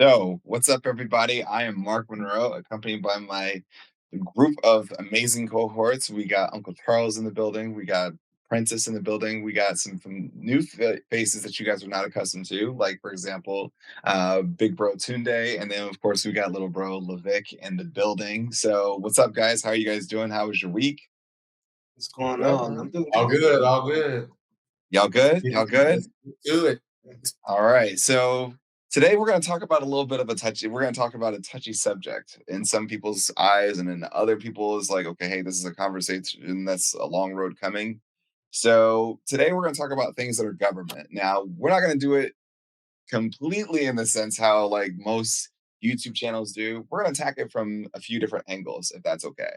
So, what's up, everybody? I am Mark Monroe, accompanied by my group of amazing cohorts. We got Uncle Charles in the building. We got Princess in the building. We got some new faces that you guys are not accustomed to, like, for example, Big Bro Tunde. And then, of course, we got little bro Levick in the building. So, what's up, guys? How are you guys doing? How was your week? What's going Yep. on? I'm doing All good. good, all good. Y'all Let's good? get Y'all it. good? Let's get to it. All right. So today we're going to talk about a little bit of a touchy. We're going to talk about a touchy subject in some people's eyes, and in other people's like, okay, hey, this is a conversation that's a long road coming. So today we're going to talk about things that are government. Now we're not going to do it completely in the sense how like most YouTube channels do. We're going to attack it from a few different angles, if that's okay.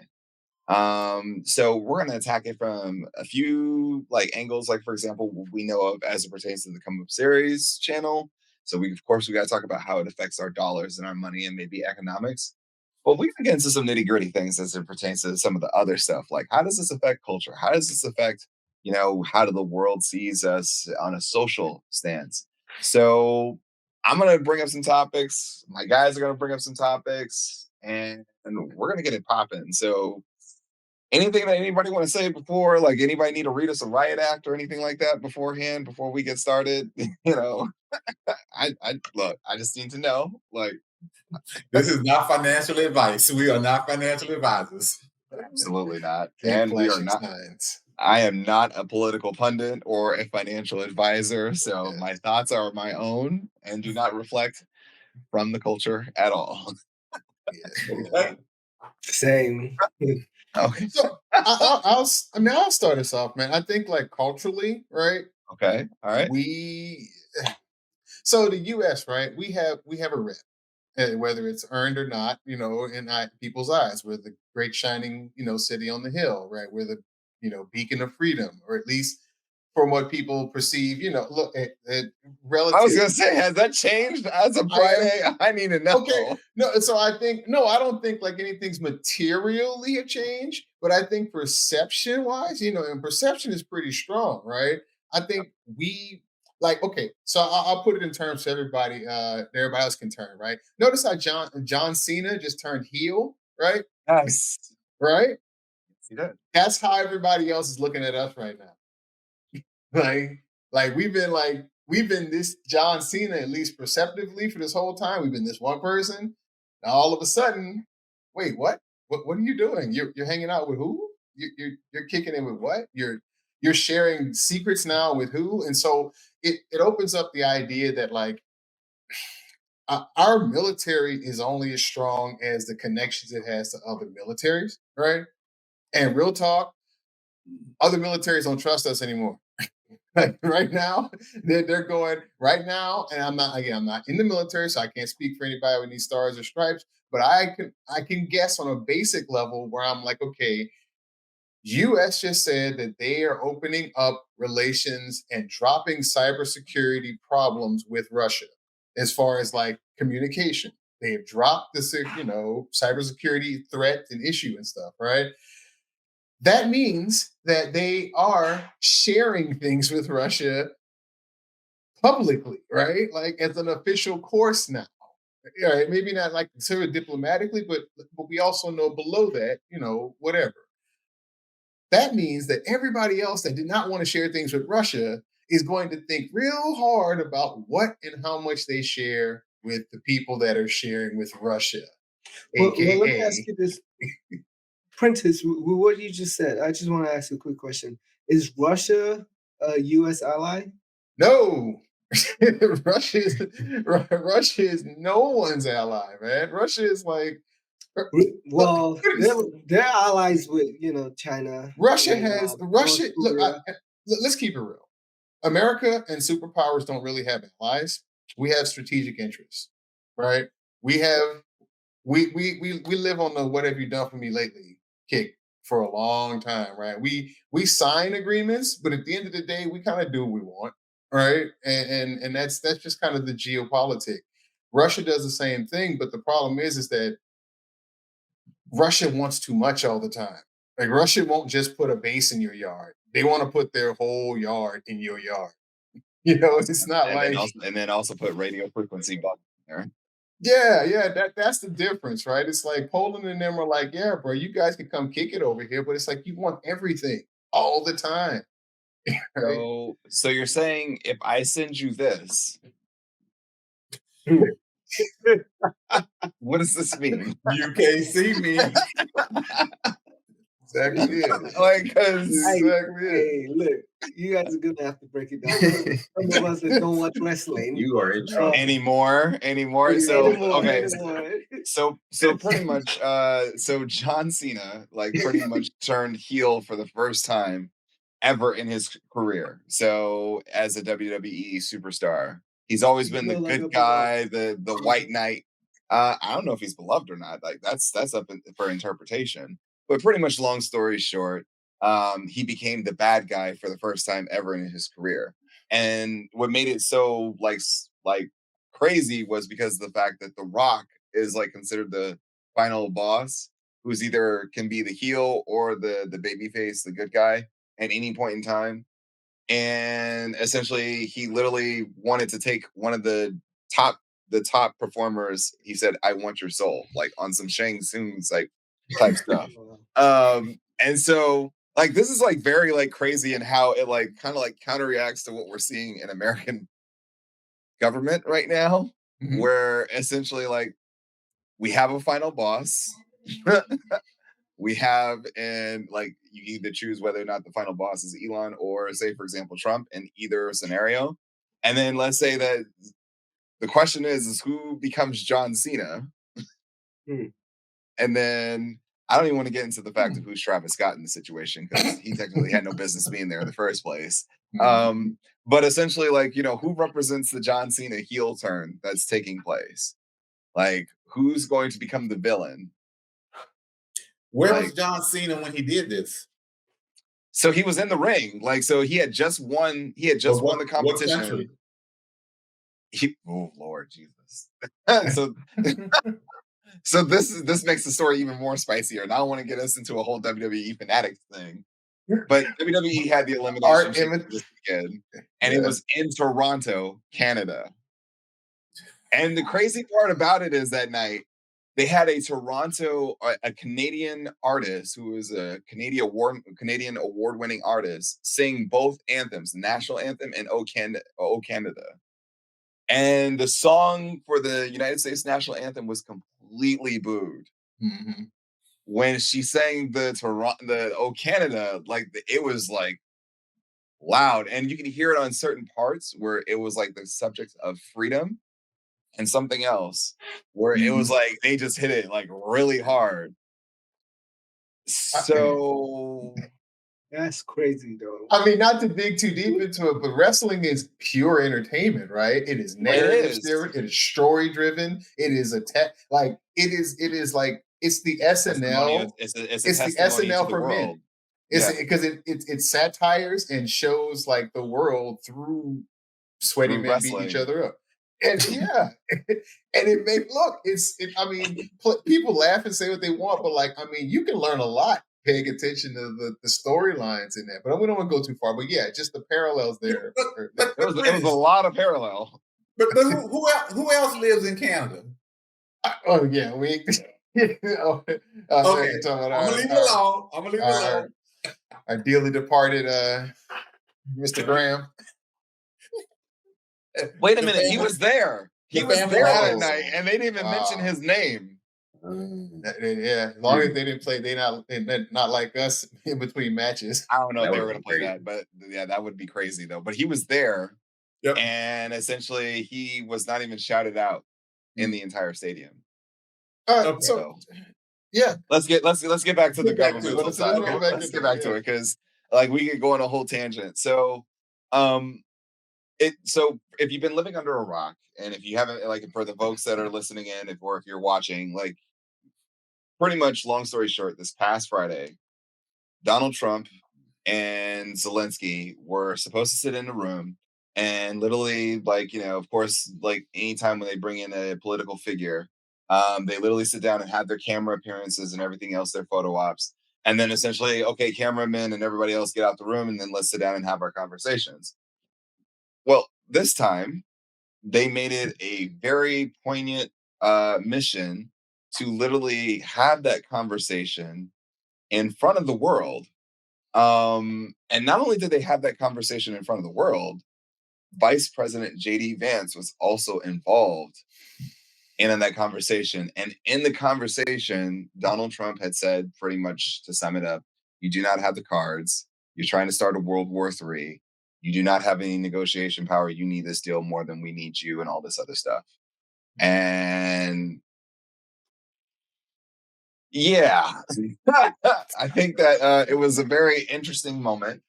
So we're gonna attack it from a few like angles, like for example, what we know of as it pertains to the Come Up series channel. So we of course we gotta talk about how it affects our dollars and our money and maybe economics. But we can get into some nitty-gritty things as it pertains to some of the other stuff. Like how does this affect culture? How does this affect, how do the world sees us on a social stance? So I'm gonna bring up some topics. My guys are gonna bring up some topics, and we're gonna get it popping. So anything that anybody want to say before, like anybody need to read us a riot act or anything like that beforehand before we get started? you know, I look, I just need to know, like, This is not financial advice. We are not financial advisors. absolutely not, Keep and we are flashing not. signs. I am not a political pundit or a financial advisor, so Yeah. my thoughts are my own and do not reflect from the culture at all. Yeah. Same. Okay, So I'll start us off, man. I think like culturally, right? okay, all right, We so the U.S. right? We have a rep, whether it's earned or not, in people's eyes. We're the great shining, city on the hill, right? We're the beacon of freedom, or at least from what people perceive. Look at I was relative. gonna say, has that changed as of I am Friday? I need to Okay. know. No, so I think no, I don't think like anything's materially have changed, but I think perception wise, and perception is pretty strong, right? I think we like okay, so I'll put it in terms so everybody else can turn, right? Notice how John Cena just turned heel, right? Yes, Right? he did. That's how everybody else is looking at us right now. Like, we've been this John Cena at least perceptively for this whole time. We've been this one person. Now all of a sudden, wait, what? What are you doing? You're hanging out with who? You're kicking in with what? You're sharing secrets now with who? And so it opens up the idea that like our military is only as strong as the connections it has to other militaries, right? And real talk, other militaries don't trust us anymore. Like right now, they're going right now, and I'm not in the military, so I can't speak for anybody with these stars or stripes. But I can guess on a basic level where I'm like, okay, U.S. just said that they are opening up relations and dropping cybersecurity problems with Russia as far as like communication. They have dropped the cybersecurity threat and issue and stuff, right? That means that they are sharing things with Russia publicly, right? Like as an official course now. Right? Maybe not like considered diplomatically, but we also know below that, whatever. That means that everybody else that did not want to share things with Russia is going to think real hard about what and how much they share with the people that are sharing with Russia, Well, let me ask aka you this, Prentice. What you just said, I just want to ask you a quick question: Is Russia a U.S. ally? no. Russia is Russia is no one's ally, man. Russia is like look, Well, they're allies with China Russia and has North Russia. Look, Korea. let's keep it real. America and superpowers don't really have allies. We have strategic interests, right? We have we live on the "what have you done for me lately" kick for a long time, right? We sign agreements, but at the end of the day, we kind of do what we want, right? And that's just kind of the geopolitics. Russia does the same thing, but the problem is that Russia wants too much all the time. Like Russia won't just put a base in your yard; they want to put their whole yard in your yard. It's not and then like also and then also put radio frequency buttons there. Yeah, that's the difference, right? It's like Poland and them are like, yeah, bro, you guys can come kick it over here, but it's like you want everything all the time, right? So you're saying if I send you this, what does this mean? You can't see me. Exactly it. Like, because Exactly it. Hey, look, you guys are gonna have to break it down for us. Some of us that don't watch wrestling. You are in trouble. anymore. So Anymore, okay, anymore. so pretty much so John Cena like pretty much turned heel for the first time ever in his career. So as a WWE superstar, he's always He's been no the longer good beloved. guy, the white knight. I don't know if he's beloved or not. Like that's up for interpretation. But pretty much, long story short, he became the bad guy for the first time ever in his career. And what made it so like crazy was because of the fact that The Rock is like considered the final boss, who's either can be the heel or the baby face, the good guy at any point in time. And essentially he literally wanted to take one of top the top performers. He said, I want your soul, like on some Shang Tsung's like type stuff. And so like this is like very like crazy and how it like kind of like counterreacts to what we're seeing in American government right now, Mhm. where essentially like we have a final boss. We have, and like you either choose whether or not the final boss is Elon or say for example Trump in either scenario. And then let's say that the question is who becomes John Cena. Hmm. And then I don't even want to get into the fact of who's Travis Scott in the situation because he technically had no business being there in the first place. Mhm. But essentially, like, who represents the John Cena heel turn that's taking place? Like, who's going to become the villain? Where was Like, John Cena when he did this? so he was in the ring. Like, so he had just won. He had But just won the what competition. country? Oh Lord Jesus! so so this makes the story even more spicier. And I don't want to get us into a whole WWE fanatics thing. But WWE had the elimination Art chamber image. this weekend, and it Yeah. was in Toronto, Canada. And the crazy part about it is that night they had a Canadian artist who is a Canadian award-winning artist, sing both anthems, the national anthem and O Canada. And the song for the United States national anthem was completely booed. Mhm. When she sang the O Canada, like it was like loud, and you can hear it on certain parts where it was like the subject of freedom, and something else where it was Mhm. like they just hit it like really hard. Yeah. So That's crazy, though. I mean, not to dig too deep into it, but wrestling is pure entertainment, right? It is it narrative is. driven, it is story driven, it is like it is like it's the Testimony. SNL, It's a it's the testimony to SNL the for men. world. It's Yeah, because it satires and shows like the world through sweaty through men beating each wrestling. other up. And yeah, and it may look, I mean, people laugh and say what they want, but like, I mean, you can learn a lot paying attention to the storylines in that. But we don't want to go too far. But yeah, just the parallels there. It was a Prince, lot of parallel. but who else lives in Canada? Oh yeah, we. Oh, Okay, you're talking about I'm gonna leave it alone. I'm gonna leave it our, alone. our dearly departed Mr. Graham. Wait a The minute, he family, was there. He the was family there that knows. night, and they didn't even mention Wow. his name. Yeah, as long as they didn't play, they not like us in between matches. I don't know if That they would were have going been to play crazy. that, but yeah, that would be crazy though. But he was there, Yep. and essentially he was not even shouted out in Mm. the entire stadium. Okay. So So yeah, let's get back to the get back to it. governmental Let's side. roll back Let's get into it. back to it because like we could go on a whole tangent. So um so if you've been living under a rock, and if you haven't, like for the folks that are listening in, if you're watching, like pretty much long story short, this past Friday, Donald Trump and Zelensky were supposed to sit in a room and literally, like, of course, like anytime when they bring in a political figure, they literally sit down and have their camera appearances and everything else, their photo ops. And then essentially, okay, cameramen and everybody else get out the room and then let's sit down and have our conversations. Well, this time they made it a very poignant mission to literally have that conversation in front of the world. And not only did they have that conversation in front of the world, Vice President JD Vance was also involved in that conversation. And in the conversation, Donald Trump had said, pretty much to sum it up, you do not have the cards. You're trying to start a World War III. You do not have any negotiation power. You need this deal more than we need you, and all this other stuff. And yeah, I think that it was a very interesting moment,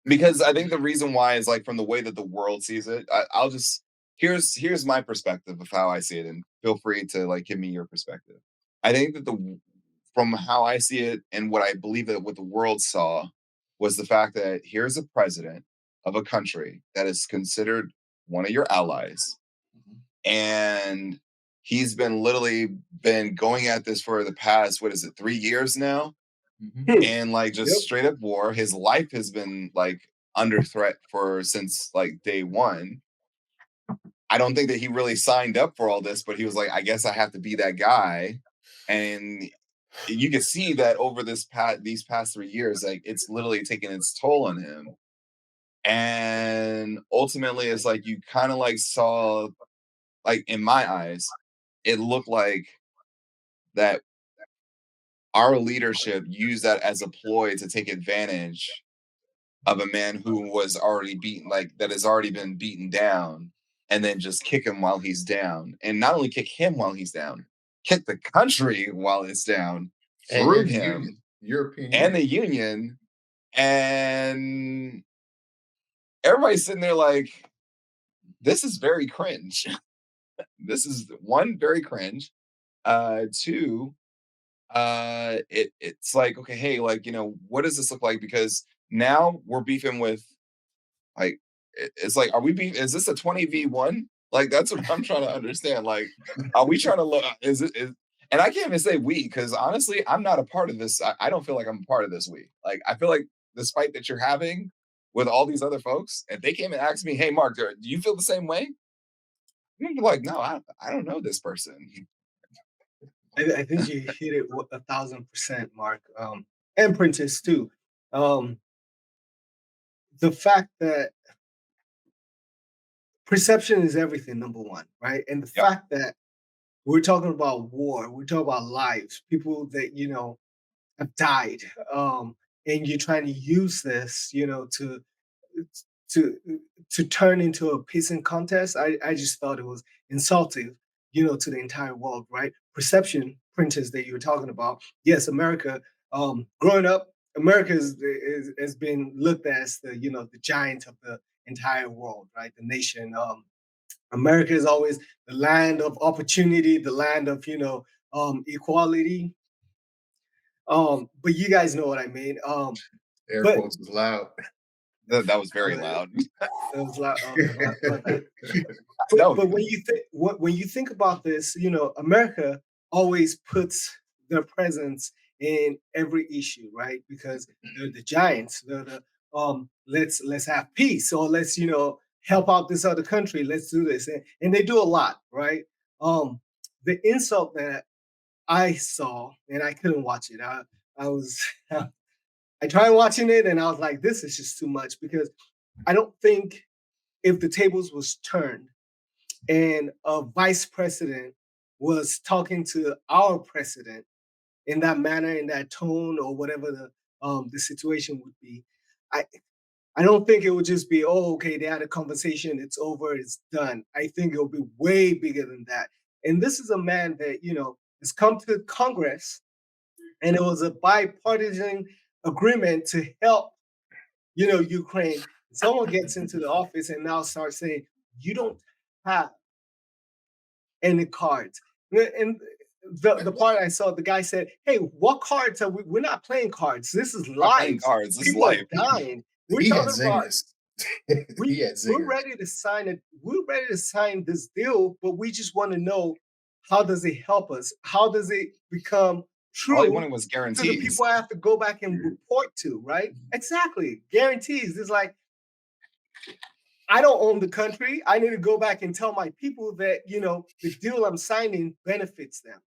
because I think the reason why is like from the way that the world sees it. I'll just here's my perspective of how I see it, and feel free to like give me your perspective. I think that the from how I see it and what I believe that what the world saw was the fact that here's a president of a country that is considered one of your allies, Mhm. and he's been literally been going at this for the past, what is it, 3 years now, Mhm. and like just Yep. straight up war. His life has been like under threat for since like day one. I don't think that he really signed up for all this, but he was like, I guess I have to be that guy. And you can see that over these past 3 years, like it's literally taking its toll on him. And ultimately, it's like you kind of like saw, like in my eyes, it looked like that our leadership used that as a ploy to take advantage of a man who was already beaten, like that has already been beaten down, and then just kick him while he's down. And not only kick him while he's down, kick the country while it's down through And the Union, him European and Union. the union. And everybody's sitting there like, this is very cringe. This is one, very cringe. Two, it's like, okay, hey, like, what does this look like? Because now we're beefing with, like, it's like, are we beef? Is this a 20v1? Like, that's what I'm trying to understand. Like, are we trying to look? Is it? And I can't even say we, because honestly, I'm not a part of this. I don't feel like I'm a part of this we. Like, I feel like this fight that you're having with all these other folks, if they came and asked me, hey, Mark, do you feel the same way? I'm be like, no, I don't know this person. I think you hit it 1,000%, Mark. And Princess too. Um, the fact that perception is everything, number one, right? And the Yep. fact that we're talking about war, we're talking about lives, people that have died, and you're trying to use this, to to turn into a pissing contest. I just thought it was insulting, to the entire world, right? Perception printers that you were talking about. Yes, America. Growing up, America has been looked at as the giant of the entire world, right? The nation. America is always the land of opportunity, the land of equality. But you guys know what I mean. Air But quotes was loud. That was very uh, loud. it was like, my bad. No, But when you think about this, America always puts their presence in every issue, right? Because they're the giants. They're the let's have peace, or let's help out this other country. Let's do this, and they do a lot, right? The insult that I saw, and I couldn't watch it. I was I tried watching it, and I was like, this is just too much, because I don't think if the tables was turned and a vice president was talking to our president in that manner, in that tone, or whatever the situation would be, I I don't think it would just be, oh, okay, they had a conversation, it's over, it's done. I think it'll be way bigger than that. And this is a man that has come to Congress, and it was a bipartisan agreement to help Ukraine. Someone gets into the office and now starts saying, you don't have any cards. And the part I saw, the guy said, "Hey, what cards are we? We're not playing cards. This is not playing lives. cards. This is People are life. dying. We're He had talking about zingers. He we had we're zingers. ready to sign it. We're ready to sign this deal, but we just want to know, how does it help us? How does it become All he true wanted was to the guarantees. people I have to go back and report to? Right? Exactly. Guarantees. It's like I don't own the country. I need to go back and tell my people that, the deal I'm signing benefits them.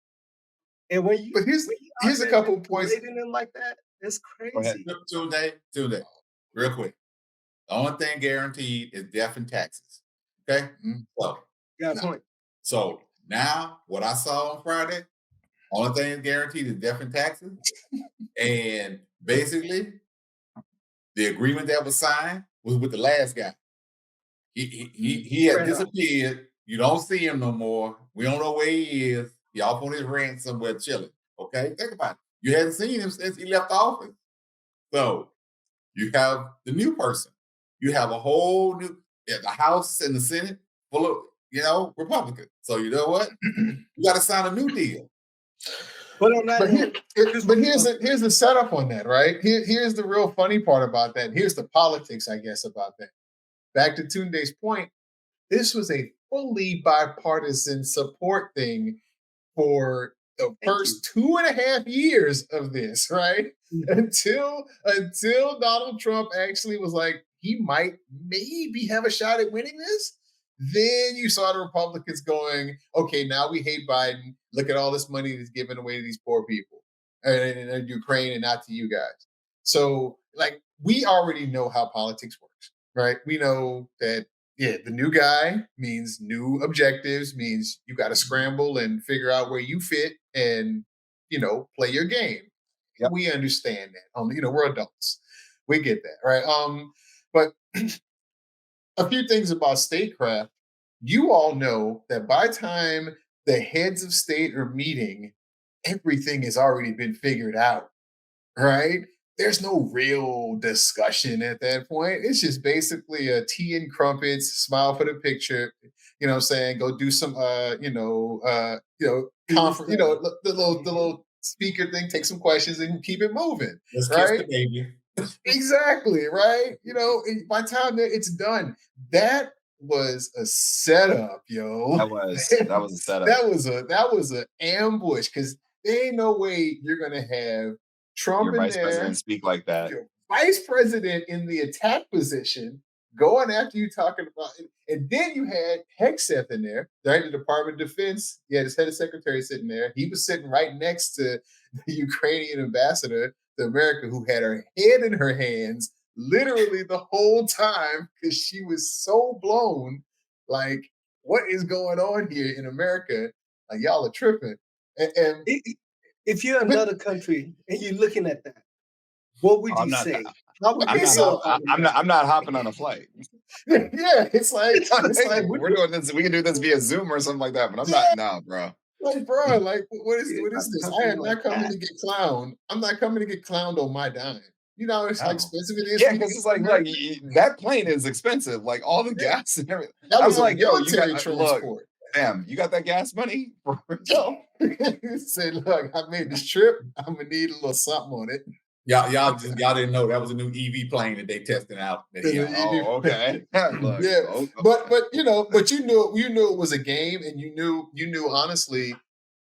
And when you But here's a out there couple of points. manipulating them like that, it's Go ahead. crazy. Today, real quick. The only thing guaranteed is death and taxes. Okay? So, Got a point. so now what I saw on Friday, only thing guaranteed is death and taxes. And basically, the agreement that was signed was with the last guy. He had disappeared. You don't see him no more. We don't know where he is. He off on his ranch somewhere chilling. Okay? Think about it. You hadn't seen him since he left office. So you have the new person. You have a whole new the House and the Senate full of, Republicans. So you know what? You got to sign a new deal. But on that here's the setup on that, right? Here's the real funny part about that. Here's the politics, I guess, about that. Back to Tunde's point, this was a fully bipartisan support thing for the first 2.5 years of this, right? Until Donald Trump actually was like, he might maybe have a shot at winning this. Then you saw the Republicans going, okay, now we hate Biden. Look at all this money that's given away to these poor people and Ukraine and not to you guys. So, we already know how politics works, right? We know that, the new guy means new objectives, means you got to scramble and figure out where you fit and, play your game. Yep. We understand that. We're adults. We get that, right? But a few things about statecraft. You all know that by the time the heads of state are meeting, everything has already been figured out, right? There's no real discussion at that point. It's just basically a tea and crumpets, smile for the picture. You know what I'm saying? Go do some, conference, the little speaker thing, take some questions and keep it moving. Let's right? Kiss the baby. Exactly, right? By the time that it's done, was a setup, yo. That was a setup. That was an ambush because there ain't no way you're gonna have Trump your vice president speak like that. Your vice president in the attack position going after you talking about it. And then you had Hegseth in there, right? The Department of Defense. He had his head of secretary sitting there. He was sitting right next to the Ukrainian ambassador to America who had her head in her hands literally the whole time because she was so blown. Like, what is going on here in America? Like, y'all are tripping. And if you're another country and you're looking at that, what would you say? I'm not hopping on a flight. Yeah, it's like we're doing this. We can do this via Zoom or something like that. But I'm not. No, bro. Like, bro, what is this? I am not coming to get clowned. I'm not coming to get clowned on my dime. It's how expensive it is. Yeah, because it's like that plane is expensive. Like all the gas and everything. That was like, yo, you got transport. Look, damn, you got that gas money? Say, look, I made this trip. I'm gonna need a little something on it. Y'all didn't know that was a new EV plane that they testing out. Oh, okay. Look, yeah, but you knew it was a game, and you knew honestly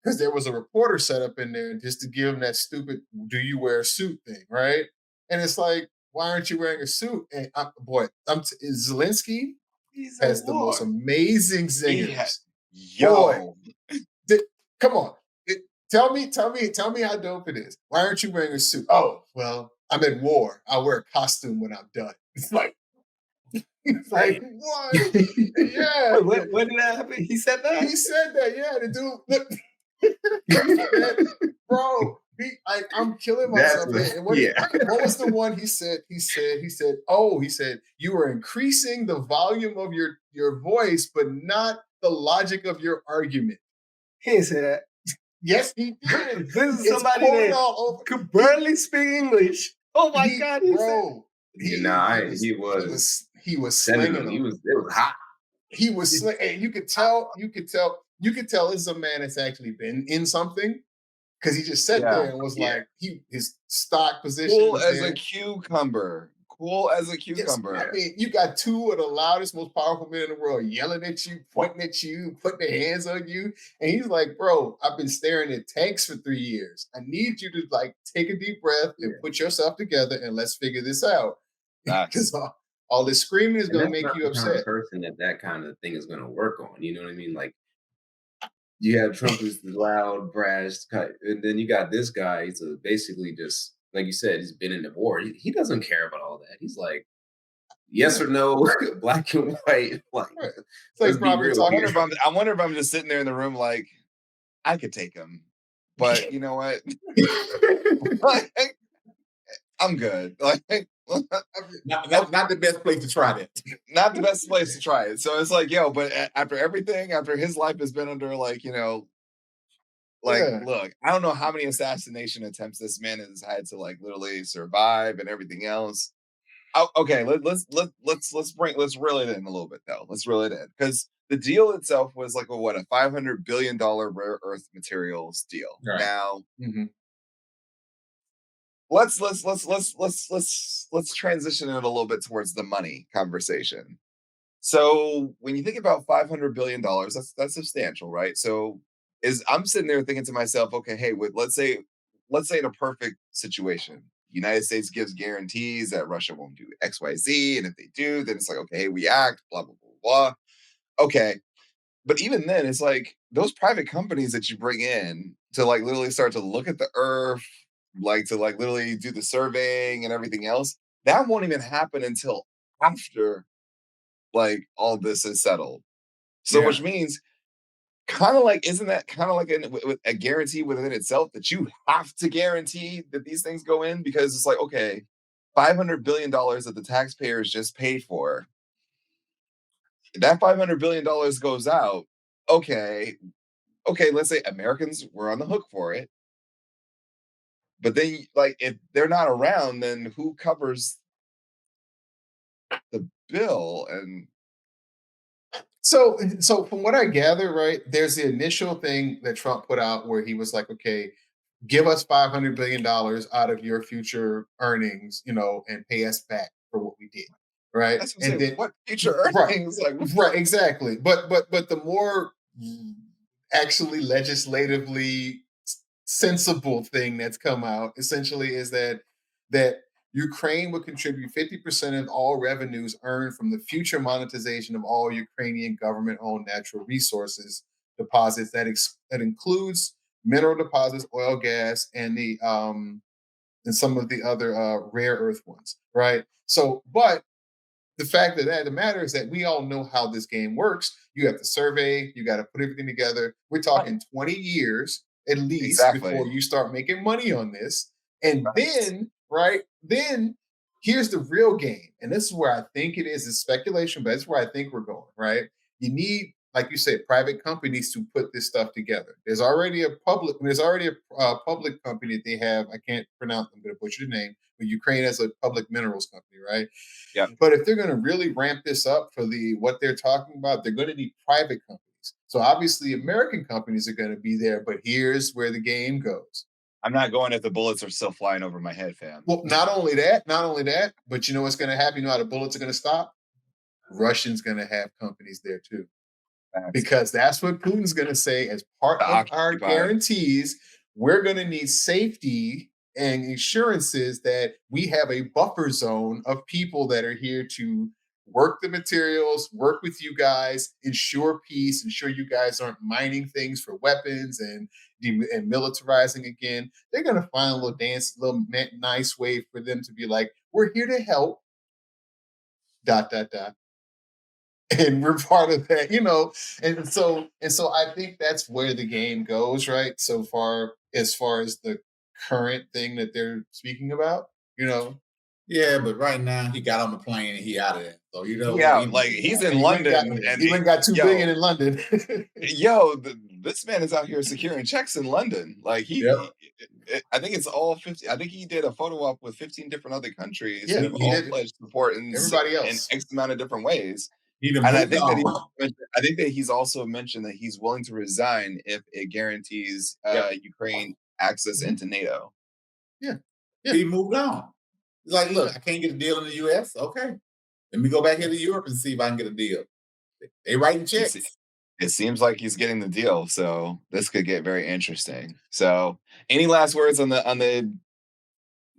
because there was a reporter set up in there just to give them that stupid "Do you wear a suit?" thing, right? And it's like, why aren't you wearing a suit? And Zelensky has the most amazing zingers. Yo, come on. Tell me how dope it is. Why aren't you wearing a suit? Oh, well, I'm in war. I'll wear a costume when I'm done. It's like what? Yeah. When did that happen? He said that? He said that, yeah. The dude, bro, I'm killing myself. What was the one he said? He said, you are increasing the volume of your voice, but not the logic of your argument. He didn't say that. Yes, he did. This is somebody that could barely speak English. Oh my God, bro! He was slinging. It was hot. He was slinging, and you could tell this is a man that's actually been in something because he just sat there and was like his stock position. Cool as a cucumber. Cool as a cucumber. Yes, I mean, you got two of the loudest, most powerful men in the world yelling at you, pointing at you, putting their hands on you. And he's like, bro, I've been staring at tanks for 3 years. I need you to take a deep breath and put yourself together and let's figure this out. Because All this screaming is And going to that's make not you the kind of upset. person that kind of thing is going to work on. You know what I mean? Like, you have Trump who's the loud, brash, and then you got this guy. He's basically just, like you said, he's been in the war. He doesn't care about all that. He's like, yes Yeah. or no, black and white. Like, Right. It's like let's be probably real here. I wonder if I'm just sitting there in the room like, I could take him, but you know what? Like, I'm good. Like, Not the best place to try that. not the best place to try it. So it's like, yo, but after everything, after his life has been under like, like, Yeah. look, I don't know how many assassination attempts this man has had to like literally survive and everything else. Oh, okay, let's reel it in a little bit though. Let's reel it in because the deal itself was like a $500 billion rare earth materials deal. Right. Now Mhm. let's transition it a little bit towards the money conversation. So when you think about $500 billion, that's substantial, right? So I'm sitting there thinking to myself, okay, hey, let's say in a perfect situation, United States gives guarantees that Russia won't do XYZ, and if they do, then it's like, okay, hey, we act, blah blah blah blah. Okay, but even then, it's like those private companies that you bring in to like literally start to look at the earth, like to like literally do the surveying and everything else. That won't even happen until after like all this is settled. So, Yeah. which means kind of like, isn't that kind of like with a guarantee within itself that you have to guarantee that these things go in? Because it's like, okay, $500 billion that the taxpayers just paid for, that $500 billion goes out. Okay, let's say Americans were on the hook for it. But then, like, if they're not around, then who covers the bill? And So from what I gather, right, there's the initial thing that Trump put out where he was like, okay, give us $500 billion out of your future earnings, and pay us back for what we did. Right. that's what I'm And saying. then What future right, earnings? Like, right, exactly. But the more actually legislatively sensible thing that's come out essentially is that Ukraine would contribute 50% of all revenues earned from the future monetization of all Ukrainian government-owned natural resources deposits. That includes mineral deposits, oil, gas, and and some of the other rare earth ones. Right. So, but the fact of the matter is that we all know how this game works. You have to survey, you got to put everything together. We're right, talking 20 years at least before exactly. you start making money on this. And Right. then here's the real game. And this is where I think it is. It's speculation, but it's where I think we're going, right? You need, like you said, private companies to put this stuff together. There's already a public company that they have. I can't pronounce, I'm going to butcher the name, but Ukraine has a public minerals company, right? Yeah. But if they're going to really ramp this up for what they're talking about, they're going to need private companies. So obviously, American companies are going to be there. But here's where the game goes. I'm not going if the bullets are still flying over my head, fam. Well, not only that, but you know what's going to happen? You know how the bullets are going to stop? Russians going to have companies there too. Because that's what Putin's going to say as part of our guarantees. We're going to need safety and assurances that we have a buffer zone of people that are here to work the materials, work with you guys, ensure peace, ensure you guys aren't mining things for weapons and militarizing again. They're going to find a little nice way for them to be like, we're here to help. ... And we're part of that, and so I think that's where the game goes, right? So far as the current thing that they're speaking about, Yeah, but right now he got on the plane and he out of there. So Yeah, like he's in London and he went got 2 billion in London. This man is out here securing checks in London. Like Yep. I think it's all 50. I think he did a photo op with 15 different other countries Yeah, who have he all did. pledged support in Everybody in else. X amount of different ways. he done And moved on. I think that he's also mentioned that he's willing to resign if it guarantees Ukraine access Mhm. into NATO. Yeah. He moved on. He's like, look, I can't get a deal in the US. Okay. Let me go back here to Europe and see if I can get a deal. They writing checks. It seems like he's getting the deal, so this could get very interesting. So, any last words on the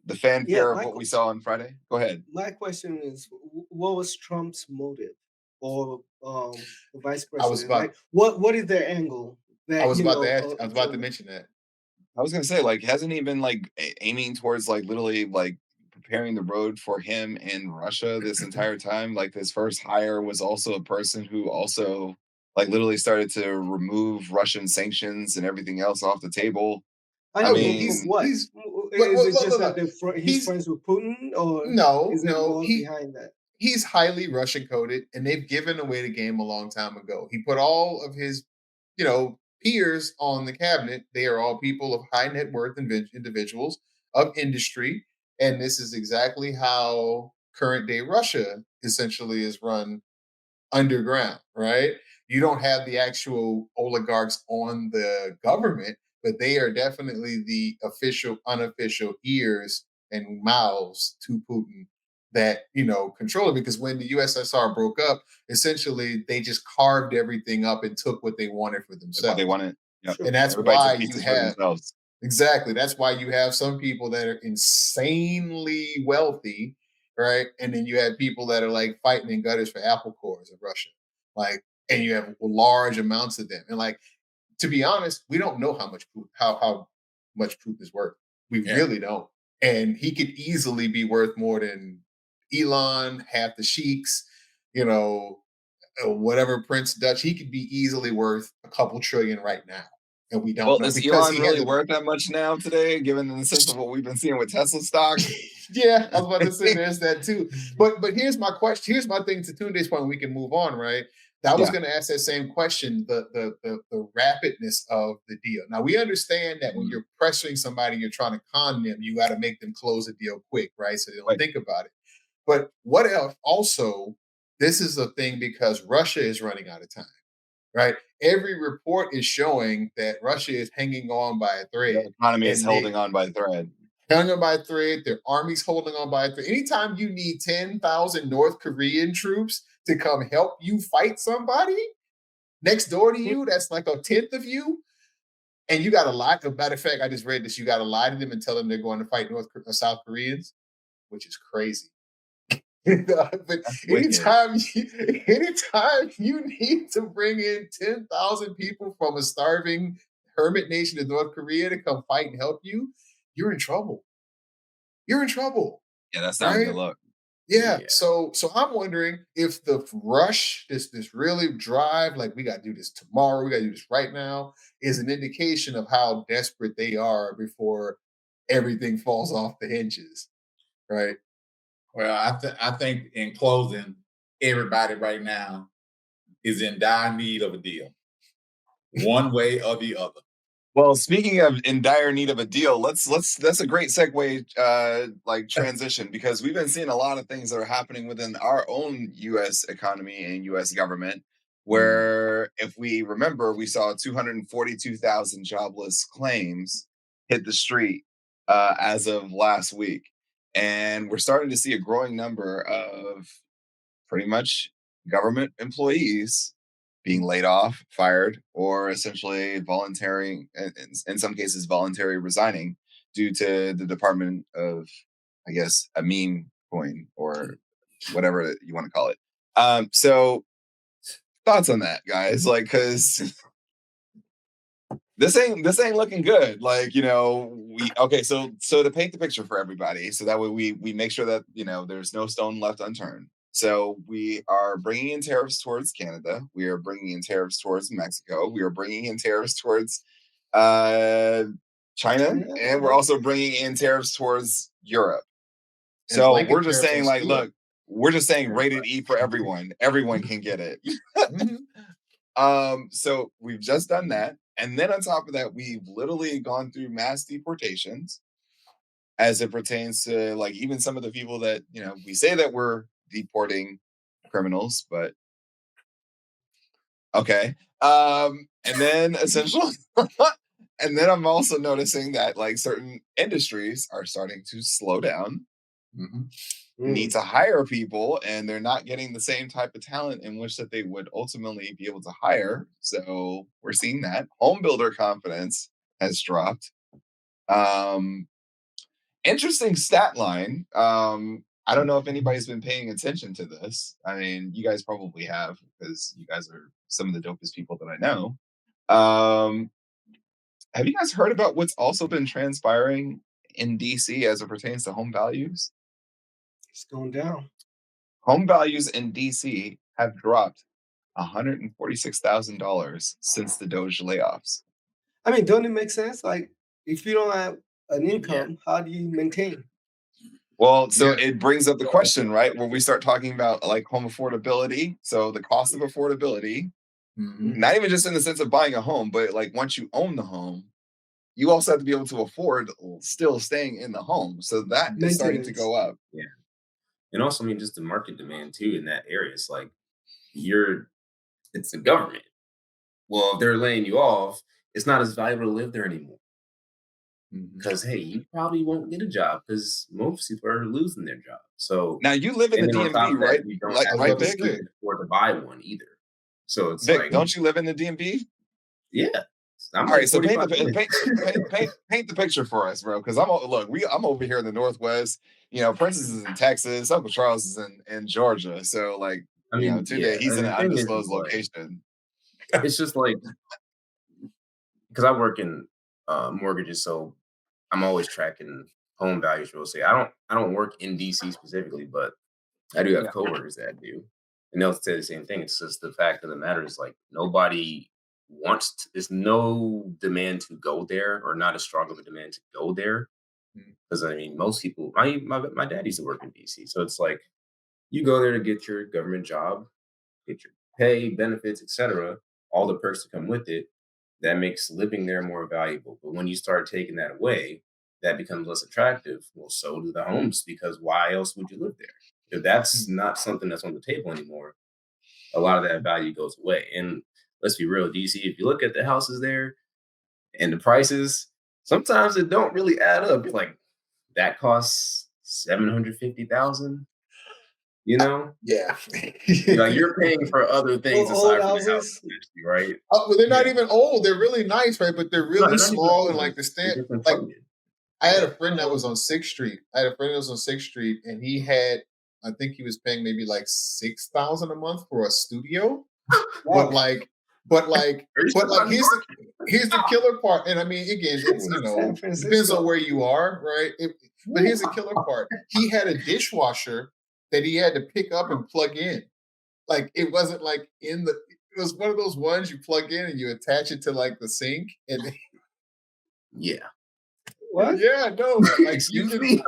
the Yeah, fanfare of what we saw on Friday? Go ahead. my question is, what was Trump's motive, or the vice I was president? about Like, what is their angle? I That was you about to know, ask I was about to mention that. I was gonna say, like, hasn't he been like aiming towards like literally like preparing the road for him in Russia this entire time? Like his first hire was also a person who also like literally started to remove Russian sanctions and everything else off the table. I I know, He- but for he's mean, what? he's Is it look, just that look. he's He's friends with Putin, or no, is there no. more behind that? He's highly Russian coded, and they've given away the game a long time ago. He put all of his, peers on the cabinet. They are all people of high net worth individuals of industry, and this is exactly how current day Russia essentially is run underground, right? You don't have the actual oligarchs on the government, but they are definitely the official, unofficial ears and mouths to Putin that control it. Because when the USSR broke up, essentially they just carved everything up and took what they wanted for that's what they themselves. wanted. Yep. And Sure. that's Everybody why took you pieces for have themselves. exactly. That's why you have some people that are insanely wealthy, right? And then you have people that are like fighting in gutters for apple cores in Russia. Like, and you have large amounts of them. And like, to be honest, we don't know how much Putin is worth. We Yeah. really don't. And he could easily be worth more than Elon, half the sheiks, you know, whatever Prince Dutch. He could be easily worth a couple trillion right now. And we don't Well, know is because Elon he really hasn't. worth that much now today, given the sense of what we've been seeing with Tesla stock? Yeah, I was about to say there's that too. But here's my question. Here's my thing to Tunde's point. We can move on, right? I was Yeah. going to ask that same question. The rapidness of the deal. Now we understand that when Mhm. you're pressuring somebody, you're trying to con them. You got to make them close the deal quick, right? So they don't Right. think about it. But what if also this is a thing because Russia is running out of time, right? Every report is showing that Russia is hanging on by a Their thread, economy is and holding on by a thread. hung on by a thread. Their army's holding on by a thread. Anytime you need 10,000 North Korean troops to come help you fight somebody next door to you, that's like a tenth of you, and you got to lie. As a matter of fact, I just read this. You got to lie to them and tell them they're going to fight South Koreans, which is crazy. But That's wicked. anytime you need to bring in 10,000 people from a starving hermit nation of North Korea to come fight and help you, you're in trouble. You're in trouble, Yeah, that's not a good right? look. Yeah. Yeah. So I'm wondering if the rush, this really drive, like we got to do this tomorrow, we got to do this right now, is an indication of how desperate they are before everything falls off the hinges, right? Well, I think in closing, everybody right now is in dire need of a deal, one way or the other. Well, speaking of in dire need of a deal, let's that's a great segue like transition, because we've been seeing a lot of things that are happening within our own US economy and US government, Mm. where if we remember, we saw 242,000 jobless claims hit the street as of last week. And we're starting to see a growing number of pretty much government employees being laid off, fired, or essentially voluntary, in some cases, voluntary resigning due to the Department of, I guess, a meme coin or whatever you want to call it. So thoughts on that, guys? Like, because this ain't looking good. Like, we okay. So to paint the picture for everybody, so that way we make sure that there's no stone left unturned. So we are bringing in tariffs towards Canada. We are bringing in tariffs towards Mexico. We are bringing in tariffs towards uh, China, China, and we're also bringing in tariffs towards Europe. And So we're blanket just tariffs on saying, like, steel. look, we're just saying rated Everybody. E for everyone. Everyone can get it. Mhm. So we've just done that. And then on top of that, we've literally gone through mass deportations as it pertains to like even some of the people that, we say that we're deporting criminals, but okay. And then essentially, and then I'm also noticing that like certain industries are starting to slow down, Mhm. need to hire people, and they're not getting the same type of talent in which that they would ultimately be able to hire. So we're seeing that home builder confidence has dropped. Um, Interesting stat line. I don't know if anybody's been paying attention to this. I mean, you guys probably have because you guys are some of the dopest people that I know. Um, have you guys heard about what's also been transpiring in DC as it pertains to home values? It's going down. Home values in DC have dropped $146,000 since the Doge layoffs. I mean, don't it make sense? Like, if you don't have an Yeah. income, how do you maintain? Well, so Yeah. it brings up the question, right? When we start talking about like home affordability, so the cost of affordability, Mhm. not even just in the sense of buying a home, but like once you own the home, you also have to be able to afford still staying in the home. So that is starting to Maintenance. go up. Yeah. And also, I mean, just the market demand too in that area. It's like you're, it's the government. Well, if they're laying you off, it's not as valuable to live there anymore. Mhm. Because hey, you probably won't get a job because most people are losing their job. So, Now you live in and the then on top DMV, of that, right? you don't Like, I was right, about to actually Vic? say. afford to buy one either. So it's Vic, like, don't you live in the DMV? yeah, I'm All right, like so 45 minutes. paint the picture for us, bro. Because I'm over here in the Northwest. You know, Princess is in Texas, Uncle Charles is in Georgia. So like, I mean, yeah. today he's in And an the thing is undisclosed like, location. it's just like, because I work in mortgages, so I'm always tracking home values real estate. I don't work in DC specifically, but I do have Yeah. coworkers that do, and they'll say the same thing. It's just the fact of the matter is like nobody wants. There's no demand to go there, or not as strong of a demand to go there. Mm. Because I mean, most people. My dad used to work in DC, so it's like you go there to get your government job, get your pay, benefits, etc. All the perks that come with it. That makes living there more valuable. But when you start taking that away, that becomes less attractive. Well, so do the homes because why else would you live there? If that's Mm. not something that's on the table anymore, a lot of that value goes away. And let's be real, DC, if you look at the houses there and the prices, sometimes it don't really add up. You're like, that costs 750,000, you know? Yeah. Like you're paying for other things Old aside from the house, houses. essentially, right? Well, they're not Yeah. even old. They're really nice, right? But they're No, really they're not even small and old. like the They're stand. just Like inflated. I had Yeah. a friend that was on 6th Street. I had a friend that was on 6th Street, and he had, I think he was paying maybe like 6,000 a month for a studio. But Wow. like, but like, Are you but still like, out in New York? here's the killer part. And I mean, again, it's San depends Francisco. on where you are, right? But here's the killer part. He had a dishwasher that he had to pick up and plug in. Like it wasn't like in the. It was one of those ones you plug in and you attach it to like the sink, and Yeah. What? yeah, no, like you Excuse can. me?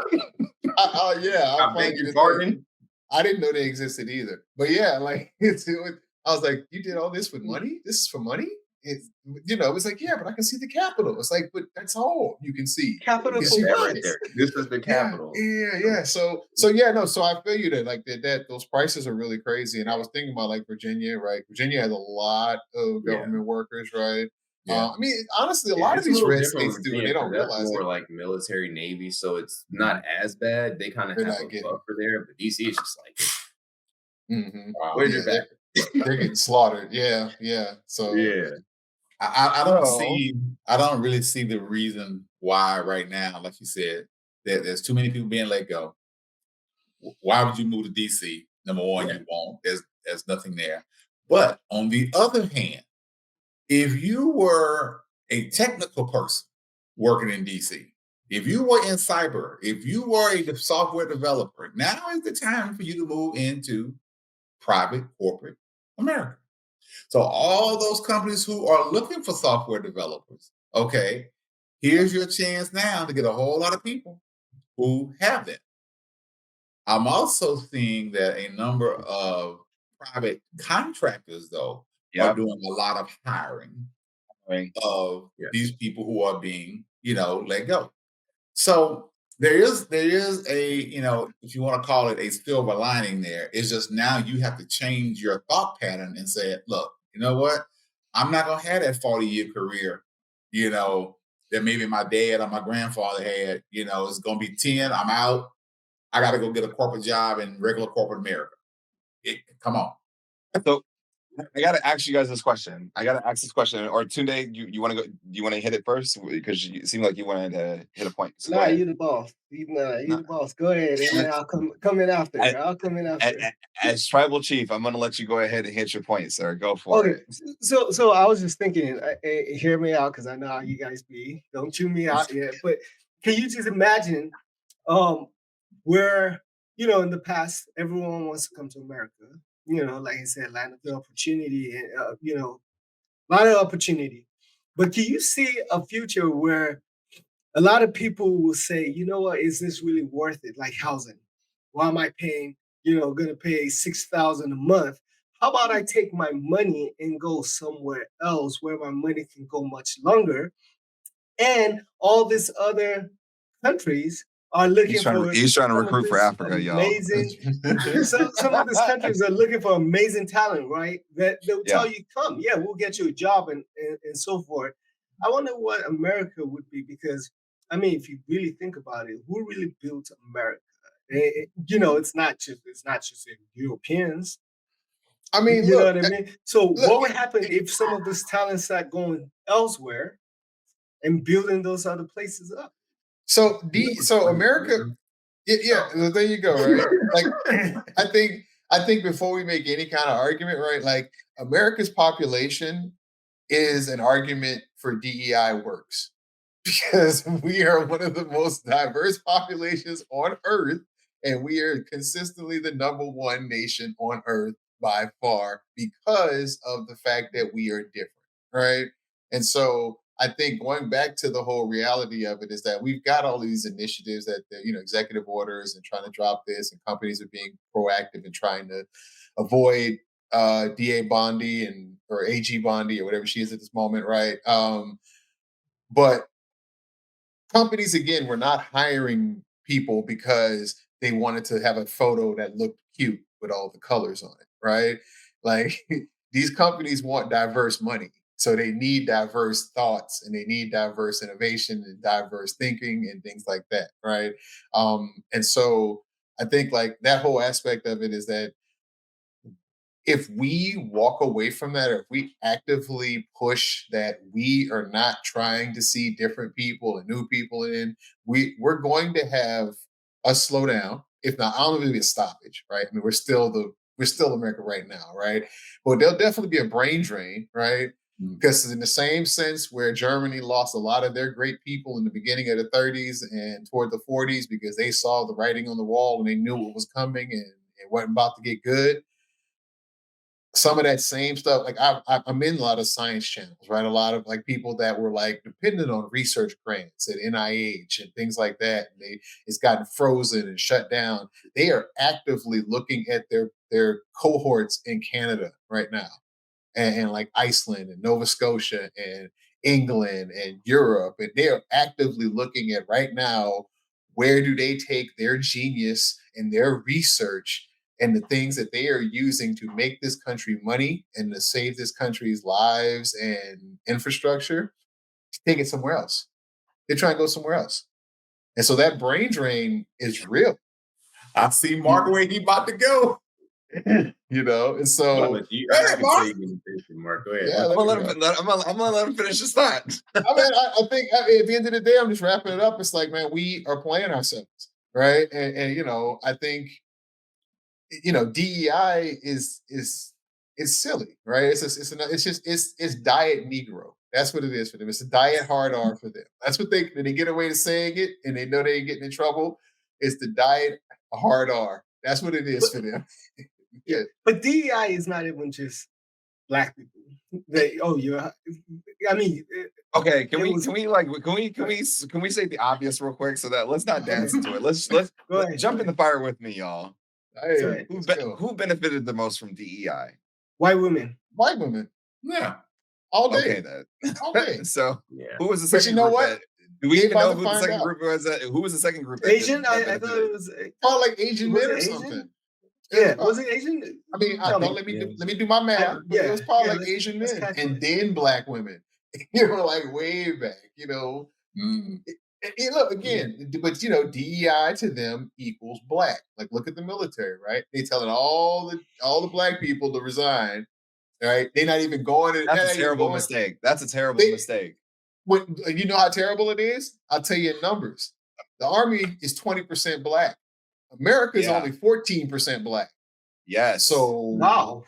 Yeah, I'll I find beg you your the thing. pardon? I didn't know they existed either. But yeah, like I was like, you did all this with money? This is for money? It's, it's like, yeah, but I can see the capital. It's like, but that's all you can see. Capital You Yes, for see that the right what? shit. there. This is the Yeah, capital. yeah. So yeah, no. So I feel you that like that those prices are really crazy. And I was thinking about like Virginia, right? Virginia has a lot of Yeah. government workers, right? Yeah. I mean, honestly, a Yeah, lot of it's a these little red different states with do, and Virginia they don't because that's realize it. more like military Navy, so it's Mhm. not as bad. They kind of They're have not a getting. buffer there, but DC is just like, Mm-hmm. Wow. where's Yeah, your back? they're getting slaughtered. Yeah. So Yeah. I don't So I don't really see the reason why right now, like you said, that there's too many people being let go. Why would you move to DC? Number one, Yeah. you won't. There's nothing there. But on the other hand, if you were a technical person working in DC, if you were in cyber, if you were a software developer, now is the time for you to move into private corporate America. So all those companies who are looking for software developers, okay, here's your chance now to get a whole lot of people who have that. I'm also seeing that a number of private contractors, though, are yeah, doing a lot of hiring I mean, of Yes. these people who are being, let go. So there is a, if you want to call it a silver lining there, it's just now you have to change your thought pattern and say, look, you know what? I'm not gonna have that 40-year career, that maybe my dad or my grandfather had, it's gonna be 10, I'm out. I gotta go get a corporate job in regular corporate America. Come on. so I gotta ask you guys this question. I gotta ask this question. Or Tunde, you want to go? You want to hit it first because you seem like you wanted to hit a point. So go Nah, ahead. you the boss. You No, the boss. Go ahead, and then I'll come in after. I'll come in after. as tribal chief, I'm gonna let you go ahead and hit your point, sir. Go for Okay, it. so I was just thinking, hear me out because I know how you guys be. Don't chew me out yet. But can you just imagine, where in the past everyone wants to come to America. Like I said, land of the opportunity, and a lot of opportunity. But can you see a future where a lot of people will say, you know what, is this really worth it? Like housing. Why am I paying, gonna pay 6,000 a month? How about I take my money and go somewhere else where my money can go much longer? And all these other countries are looking for He's trying to some of recruit for this Africa, y'all. amazing. Some of these countries are looking for amazing talent, right? That they'll Yeah. tell you, come, yeah, we'll get you a job and so forth. I wonder what America would be because, I mean, if you really think about it, who really built America? It's not just the Europeans. I mean, You know look, what I mean? So look. what would happen if some of this talent start going elsewhere and building those other places up? So America, yeah. There you go, right? Like, I think before we make any kind of argument, right? Like, America's population is an argument for DEI works because we are one of the most diverse populations on Earth, and we are consistently the number one nation on Earth by far because of the fact that we are different, right? And so I think going back to the whole reality of it is that we've got all these initiatives that executive orders and trying to drop this, and companies are being proactive and trying to avoid DA Bondi or AG Bondi or whatever she is at this moment, right? But companies again were not hiring people because they wanted to have a photo that looked cute with all the colors on it, right? Like, these companies want diverse money. So they need diverse thoughts and they need diverse innovation and diverse thinking and things like that, right? And so I think like that whole aspect of it is that if we walk away from that, or if we actively push that we are not trying to see different people and new people in, we're going to have a slowdown. If not, I don't know if it'll be a stoppage, right? I mean, we're still America right now, right? But there'll definitely be a brain drain, right? Because in the same sense where Germany lost a lot of their great people in the beginning of the 30s and toward the 40s because they saw the writing on the wall and they knew what was coming and it wasn't about to get good, some of that same stuff, like I'm in a lot of science channels, right? A lot of like people that were like dependent on research grants at NIH and things like that. And it's gotten frozen and shut down. They are actively looking at their cohorts in Canada right now, and like Iceland and Nova Scotia and England and Europe, and they are actively looking at right now where do they take their genius and their research and the things that they are using to make this country money and to save this country's lives and infrastructure, take it somewhere else. They try and go somewhere else. And so that brain drain is real. I see Mark where he about to go. And so But you, Hey, I can Mark. say you can finish it, Mark. Go ahead. Yeah, I'm gonna let him finish his thought. I mean, I think at the end of the day, I'm just wrapping it up. It's like, man, we are playing ourselves, right? And I think DEI is silly, right? It's diet Negro. That's what it is for them. It's a diet hard R for them. That's what they get away to saying it, and they know they ain't getting in trouble. It's the diet hard R. That's what it is for them. Yeah, but DEI is not even just black people. I mean, Okay, can we say the obvious real quick so that let's not dance into it. Let's Go ahead, jump go in the fire with me, y'all. Hey, Who benefited the most from DEI? white women. white women, Yeah. all day, Okay, then. all day. So Yeah. who was the But second you know group? what? Do we They even know about to who the find second out. group was? Who was the second group? That Asian? I benefited? thought it was. Probably like Asian Was men it or Asian? something. Yeah, was it Asian? I mean, Tell me. let me do my math. But it was probably like Asian let's men calculate. and then black women. Like way back. Look again, but DEI to them equals black. Like, look at the military, right? They telling all the black people to resign right? They're not even going. They're That's not a even terrible going. mistake. That's a terrible They, mistake. when you know how terrible it is, I'll tell you in numbers. The Army is 20% black. America is Yeah. only 14% black. Yes. So Wow.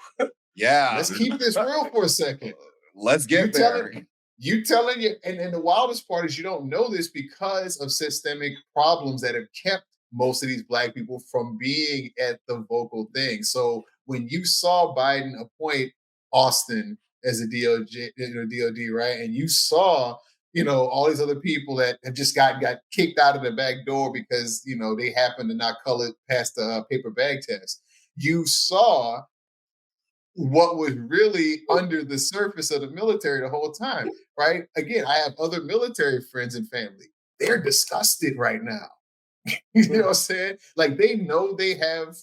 yeah. let's keep this real for a second. Let's get there. You telling you, and the wildest part is you don't know this because of systemic problems that have kept most of these black people from being at the vocal thing. So when you saw Biden appoint Austin as a DOD, right, and you saw all these other people that have just got kicked out of the back door because they happened to not color past the paper bag test. You saw what was really under the surface of the military the whole time, right? Again, I have other military friends and family. They're disgusted right now. You know what I'm saying? Like they know they have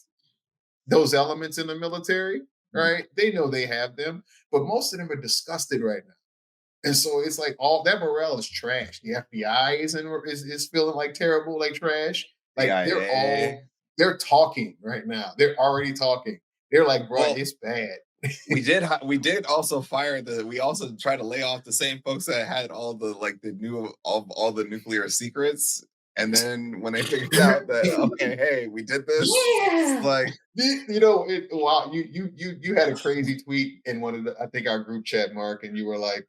those elements in the military, right? They know they have them, but most of them are disgusted right now. And so it's like all that morale is trash. The FBI is feeling like terrible, like trash. Like CIA. they're talking right now. They're already talking. They're like, bro, Well, it's bad. we did also we also tried to lay off the same folks that had all the all the nuclear secrets. And then when they figured out that okay, hey, we did this, it's like wow, you had a crazy tweet in one of I think our group chat, Mark, and you were like,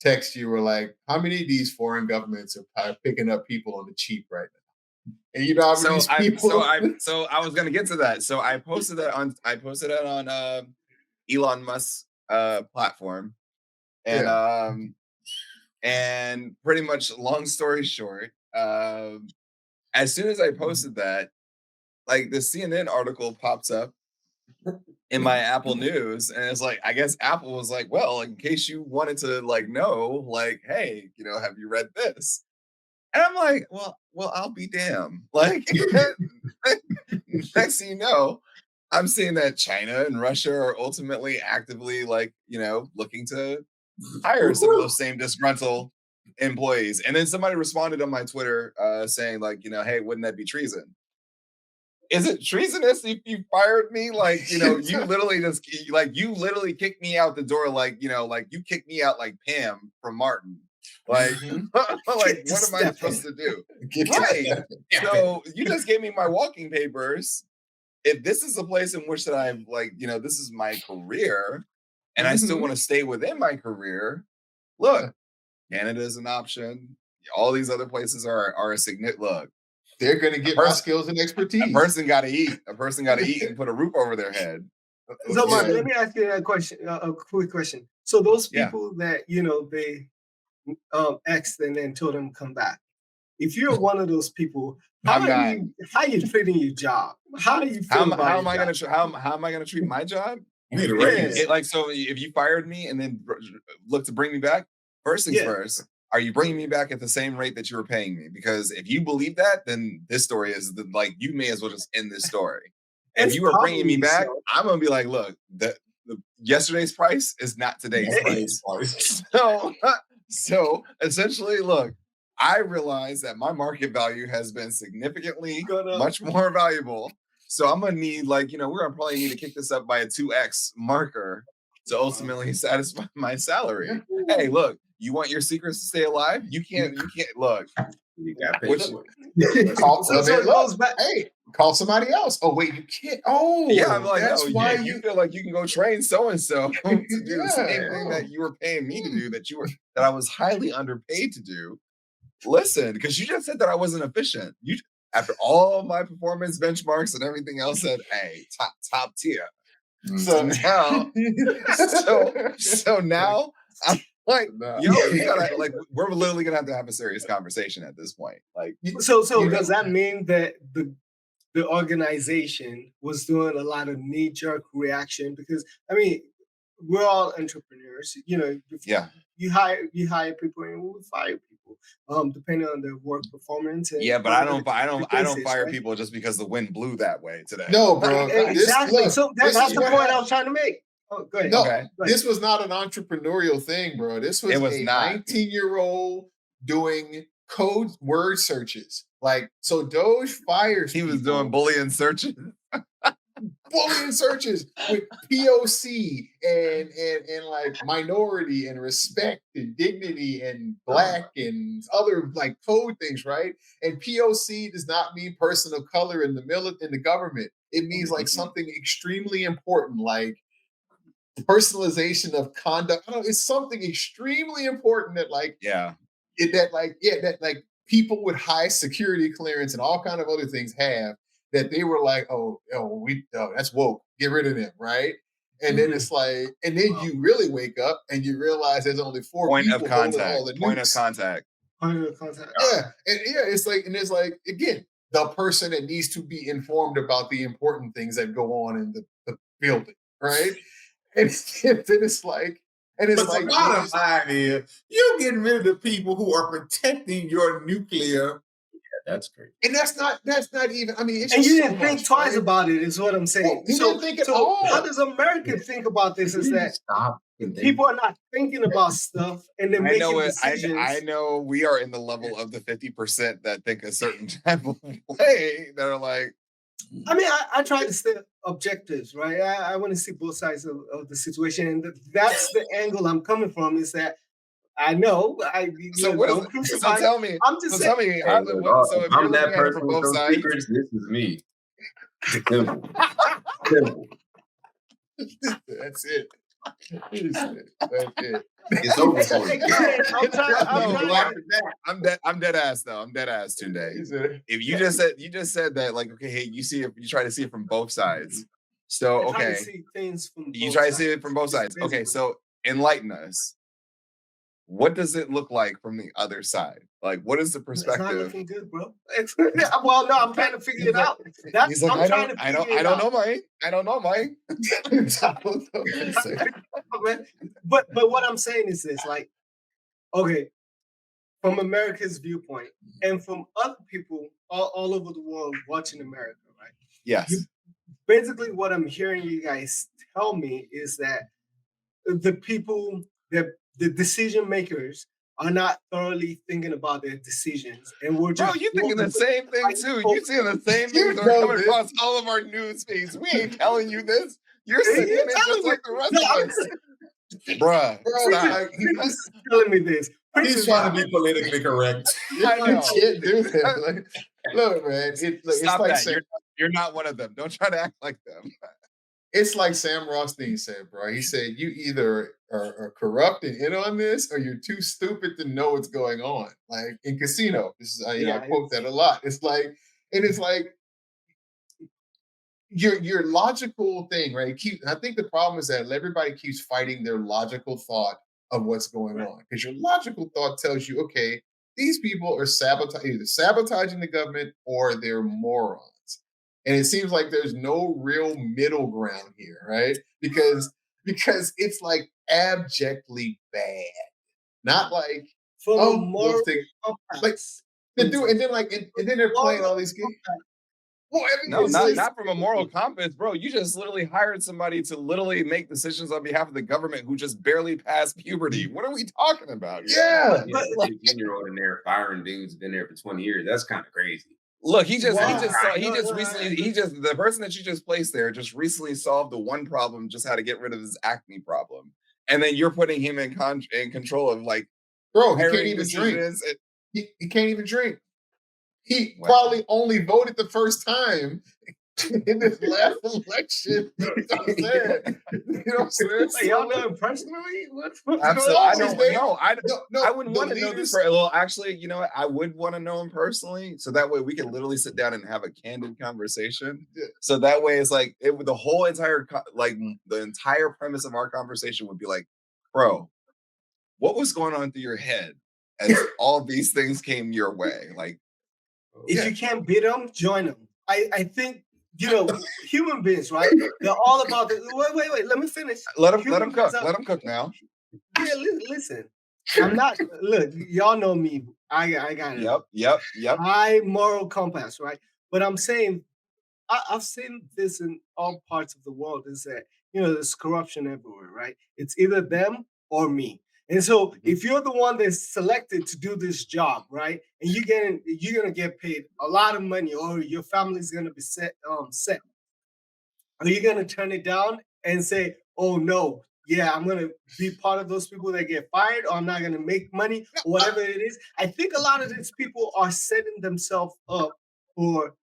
text, you were like, how many of these foreign governments are picking up people on the cheap right now? And you know how many people. So I was gonna get to that. So I posted it on Elon Musk's platform, and and pretty much, long story short, as soon as I posted that, like the CNN article pops up in my Apple News, and it's like, I guess Apple was like, well, in case you wanted to know, hey, have you read this? And I'm like, well, I'll be damned. Like, next thing you know, I'm seeing that China and Russia are ultimately actively looking to hire some of those same disgruntled employees. And then somebody responded on my Twitter saying hey, wouldn't that be treason? Is it treasonous if you fired me? You literally you literally kicked me out the door. You kicked me out like Pam from Martin. What am I supposed to do? Right. So you just gave me my walking papers. If this is a place in which that I'm this is my career and I still want to stay within my career, look, Canada is an option. All these other places are a significant look. They're going to get my skills and expertise. A person got to eat. A person got to eat and put a roof over their head. So, Mark, let me ask you a question, a quick question. So, those people that they asked and then told them to come back. If you're one of those people, how are you treating your job? How do you feel how am I going to treat my job? You need a raise. So if you fired me and then look to bring me back, first things first. Are you bringing me back at the same rate that you were paying me? Because if you believe that, then this story is you may as well just end this story. If you were bringing me back, I'm gonna be like, look, the yesterday's price is not today's price. So essentially, look, I realize that my market value has been significantly much more valuable. So I'm gonna need we're gonna probably need to kick this up by a 2x marker to ultimately satisfy my salary. Hey, look. You want your secrets to stay alive? You can't look. You got pay call somebody else. Oh, wait, you can't. Oh, yeah, I'm like, that's why you feel like you can go train so and so to do the same thing that you were paying me to do, that I was highly underpaid to do. Listen, because you just said that I wasn't efficient. You, after all my performance benchmarks and everything else, said, hey, top tier. So now I'm like, you gotta we're literally gonna have a serious conversation at this point. So does that mean that the organization was doing a lot of knee-jerk reaction? Because I mean, we're all entrepreneurs. You hire people and we fire people, depending on their work performance. But I don't fire people just because the wind blew that way today. No, bro. Exactly. So that's the point I was trying to make. Oh, go ahead. No, this was not an entrepreneurial thing, bro. This was a 19-year-old doing code word searches. So Doge fires. He was doing Boolean searches. bullying searches with POC and like minority and respect and dignity and black and other like code things, right? And POC does not mean person of color in the government. It means like something extremely important, like personalization of conduct. I don't know, it's something extremely important that like Yeah. that like people with high security clearance and all kind of other things have that they were like, that's woke. Get rid of them, right? And then it's like, and then you really wake up and you realize there's only four Point of people holding all contact. the Point of nukes. contact. Point of contact. Yeah, and yeah, it's like, and it's like again, the person that needs to be informed about the important things that go on in the building, right? And then it's like, and it's But like, the bottom line is you're getting rid of the people who are protecting your nuclear. That's great. and that's not even. I mean, it's And just you so didn't think much, twice right? about it, is what I'm saying. You didn't think at all. How does America think about this? Is that Stop and think. people are not thinking about stuff and they're I making know it. decisions. I know we are in the level of the 50% that think a certain type of way that are like, I mean, I try to stay objective, right? I want to see both sides of the situation, and that's the angle I'm coming from. Is that I know so what is don't it? crucify So tell me. I'm just So saying. tell me. Hey, look, So if I'm you're that looking at it person from with both those sides, secrets, this is me. Simple. Simple. That's it. That's it. It's over for you. I'm dead ass though. I'm dead ass Tunde. If you just said that, like, okay, hey, you try to see it from both sides. So I try to okay, see things from you both try to sides. see it from both sides. Okay, Basically. so enlighten us. What does it look like from the other side? Like, what is the It's not perspective? looking good, bro. Well, no, I'm trying to figure it out. He's like, I'm trying to figure it I don't out. know, Mike. I don't know, Mike. But what I'm saying is this: like, okay, from America's viewpoint, and from other people all over the world watching America, right? Yes. Basically, what I'm hearing you guys tell me is that the people, the decision makers, are not thoroughly thinking about their decisions, and we're Bro, just you thinking the same thing too. You seeing the same things that are coming across all of our news feeds. We ain't telling you this. You're seeing it just like the rest of us. Bruh, stop. He's telling me this. He's trying to be politically correct. I know. Can't do that. Like, look, man. It's Stop like that. You're not one of them. Don't try to act like them. it's like Sam Rothstein said, bro. He said, you either are corrupt and in on this, or you're too stupid to know what's going on. Like in Casino, this is I quote that a lot. It's like, and it's like your logical thing, right? I think the problem is that everybody keeps fighting their logical thought of what's going on. Because your logical thought tells you, okay, these people are either sabotaging the government or they're morons. And it seems like there's no real middle ground here, right? Because it's like abjectly bad. Not like like they do, and then and then they're playing all these games. Well, I mean, no, like, not from a moral compass, bro. You just literally hired somebody to literally make decisions on behalf of the government who just barely passed puberty. What are we talking about? Yeah, but like 15-year-old in there firing dudes been there for 20 years. That's kind of crazy. Look, the person that you just placed there just recently solved the one problem, just how to get rid of his acne problem, and then you're putting him in control of like, bro, he can't even drink. He can't even drink. He probably only voted the first time in this last election. You know what I'm saying? You know what I'm saying? Y'all know him personally? What's Absolutely. I don't know. No, I wouldn't want to know this. Well, actually, you know what? I would want to know him personally, so that way we can literally sit down and have a candid conversation. Yeah. So that way, it's like the whole entire the entire premise of our conversation would be like, bro, what was going on through your head as all these things came your way? Like, if you can't beat them, join them. I think, you know, human beings, right? They're all about the wait, let me finish. Let him cook. Let him cook now. Yeah, listen. I'm not look, y'all know me. I got it. Yep. High moral compass, right? But I'm saying I've seen this in all parts of the world, is that, you know, there's corruption everywhere, right? It's either them or me. And so if you're the one that's selected to do this job, right, and you're gonna get paid a lot of money, or your family's gonna be set, Are you going to turn it down and say, oh, no, yeah, I'm going to be part of those people that get fired, or I'm not going to make money, or whatever it is? I think a lot of these people are setting themselves up for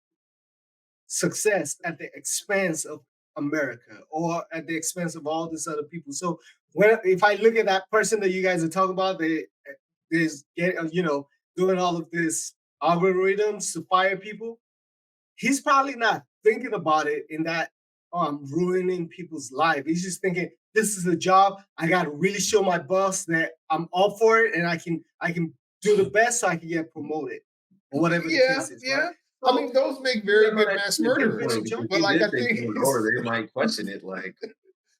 success at the expense of America or at the expense of all these other people. So if I look at that person that you guys are talking about, they is doing all of this algorithms to fire people, he's probably not thinking about it in that ruining people's life. He's just thinking, this is a job. I got to really show my boss that I'm up for it, and I can do the best so I can get promoted or whatever the case is. Right? I mean, those make very good mass murderers. But like, I think they might question it. Like,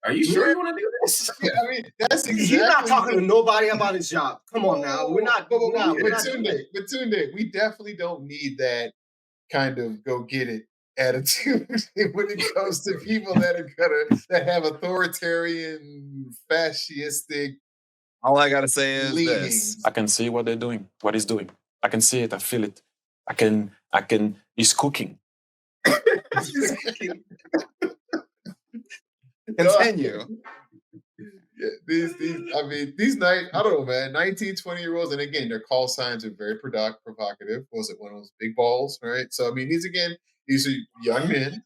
are you sure you want to do this? Yeah, I mean, that's exactly. He's not talking to nobody about his job. Come on now, we're not. But Tunde, we definitely don't need that kind of go get it attitude when it comes to people that have authoritarian, fascistic. All I gotta say is leanings. this: I can see what they're doing, what he's doing. I can see it. I feel it. I can. He's cooking. Continue. Yeah, these night, I don't know, man, 19, 20-year-olds, and again, their call signs are very provocative. Was it one of those big balls, right? So, I mean, these are young men.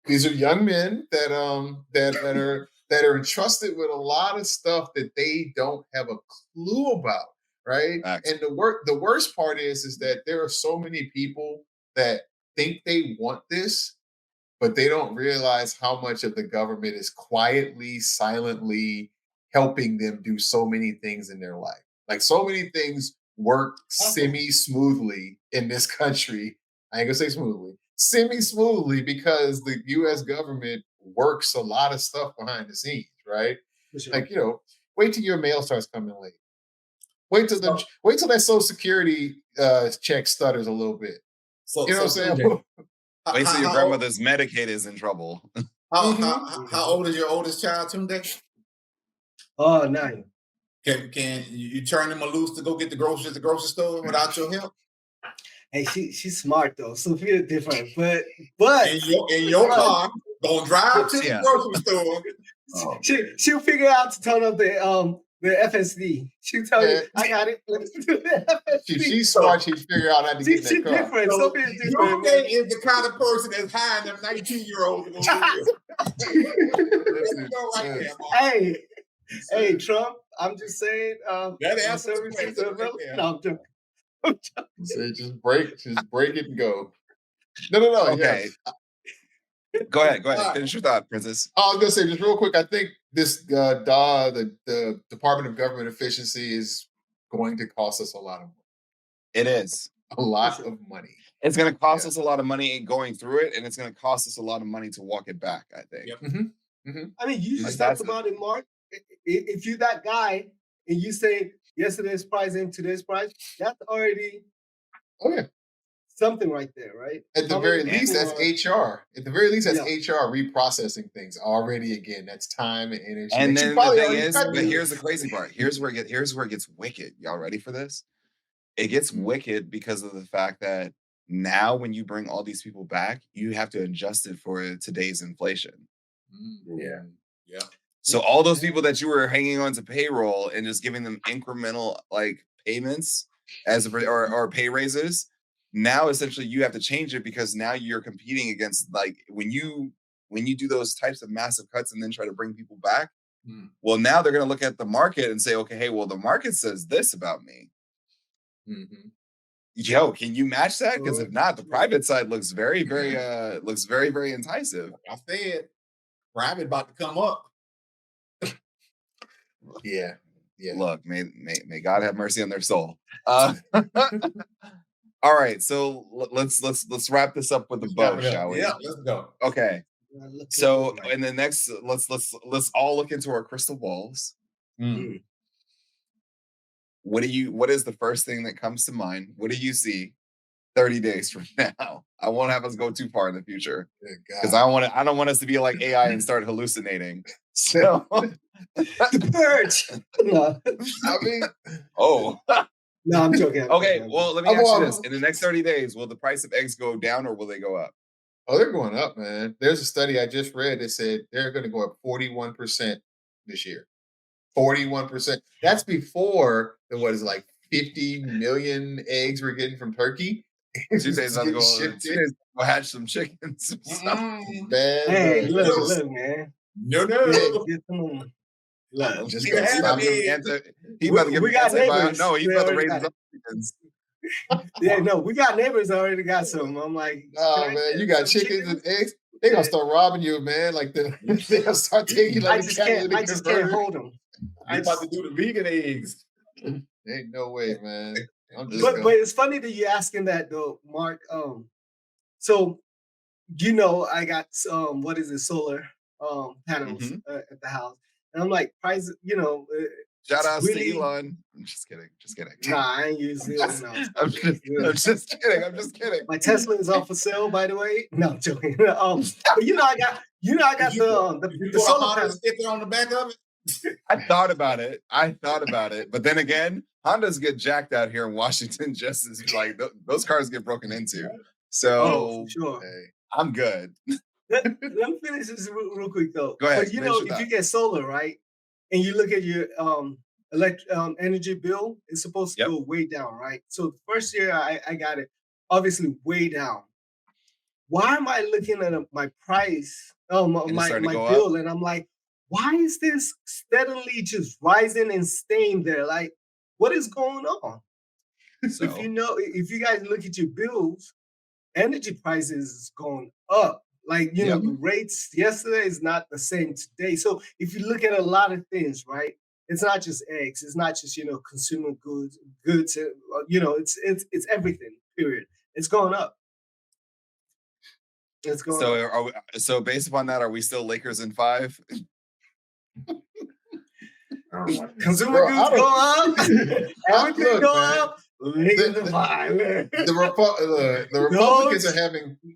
These are young men that are entrusted with a lot of stuff that they don't have a clue about, right? Excellent. And the worst part is that there are so many people that think they want this, but they don't realize how much of the government is quietly, silently helping them do so many things in their life. Like, so many things work semi-smoothly in this country. I ain't gonna say smoothly. Semi-smoothly, because the U.S. government works a lot of stuff behind the scenes, right? Sure. Like, wait till your mail starts coming late. Wait till that Social Security check stutters a little bit. So, you know what I'm saying? Wait till your grandmother's Medicaid is in trouble. How old is your oldest child, Tunde? 9. Can you turn them loose to go get the groceries at the grocery store without your help? Hey, she's smart though. Sophia different, but in your car, gonna drive to the grocery store. She'll figure out to turn up the FSD. She'll tell you, I got it. Let's do the FSD. She's smart. She'd figure out how to get in that car. Different. Sophia's different. Tunde is the kind of person that's hiring them 19-year-olds. Hey, Trump. I'm just saying. That answers the question. No, I'm joking. So just break it and go. No. Okay. Yeah. Go ahead. Finish your thought, Princess. I was gonna say just real quick. I think this the Department of Government Efficiency is going to cost us a lot of money. It is a lot of money. It's going to cost us a lot of money going through it, and it's going to cost us a lot of money to walk it back, I think. Yep. Mm-hmm. I mean, you just talked about it, Mark. If you're that guy and you say yesterday's price and today's price, that's already something right there, right? At the very least, that's HR. At the very least, that's HR reprocessing things already. Again, that's time and energy. And then the thing is, but here's the crazy part. Here's where it gets wicked. Y'all ready for this? It gets wicked because of the fact that now when you bring all these people back, you have to adjust it for today's inflation. Yeah. So all those people that you were hanging on to payroll and just giving them incremental payments or pay raises, now essentially you have to change it because now you're competing against when you do those types of massive cuts and then try to bring people back. Well, now they're going to look at the market and say, okay, hey, well, the market says this about me. Mm-hmm. Yo, can you match that? Because if not, the private side looks very, very, very enticing. I said, private about to come up. Yeah. Look, may God have mercy on their soul. All right, so let's wrap this up with a bow, shall we? Yeah, let's go. Okay. So in the next, let's all look into our crystal balls. What is the first thing that comes to mind? What do you see 30 days from now? I won't have us go too far in the future because I don't want us to be like AI and start hallucinating. So the purge. No. I mean, no, I'm joking. Okay, well, let me ask you this: in the next 30 days, will the price of eggs go down or will they go up? Oh, they're going up, man. There's a study I just read that said they're going to go up 41% this year. 41%. That's before the what is it, like 50 million eggs we're getting from Turkey. Two days It's on the getting go. shipped 2 in. days go hatch some chickens. Some stuff. Man, Hey, look, look, it's just, look, man. No, Get some. I'm Look, just You gonna have stop giving eggs. He about to give we me got antibiotics. neighbors. No, he's They about to already raise got his it. own chickens. Yeah, no, we got neighbors already got some. I'm like, can oh I man, get you got some chickens and chickens? eggs. They're gonna start robbing you, man. Like they're gonna start taking you I like the just can't. catalytic I just can't converter. hold them. They about to do the vegan eggs. Ain't no way, man. I'm just But gonna. it's funny that you're asking that though, Mark. So I got what is it, solar panels Mhm. at the house, and I'm like, price, Shout it's outs to really Elon. I'm just kidding. Just kidding. nah. I ain't using it. No, I'm just kidding. I'm just kidding. my Tesla is off for sale, by the way. No, I'm joking. But I got If you put, the, if you the put a solar Honda panels. sticker on the back of it, I thought about it. But then again, Hondas get jacked out here in Washington just as like those cars get broken into. Oh, for So sure. Hey, I'm good. Let me finish this real quick though. Go ahead. But Finish your if you thought. get solar, right, and you look at your energy bill, it's supposed to Yep. go way down, right? So the first year I got it, obviously way down. Why am I looking at my price, And it's starting to my go up. bill, and I'm like, why is this steadily just rising and staying there? Like, what is going on? If So if you guys look at your bills, energy prices is going up. Like, Yep. the rates yesterday is not the same today. So if you look at a lot of things, right? It's not just eggs. It's not just, consumer goods. It's everything. Period. It's going up. It's going so up. are we, so based upon that, are we still Lakers in 5? Oh my God. Consumer bro, goods go up. Everything look, go man. up. Lakers are fine. The Republicans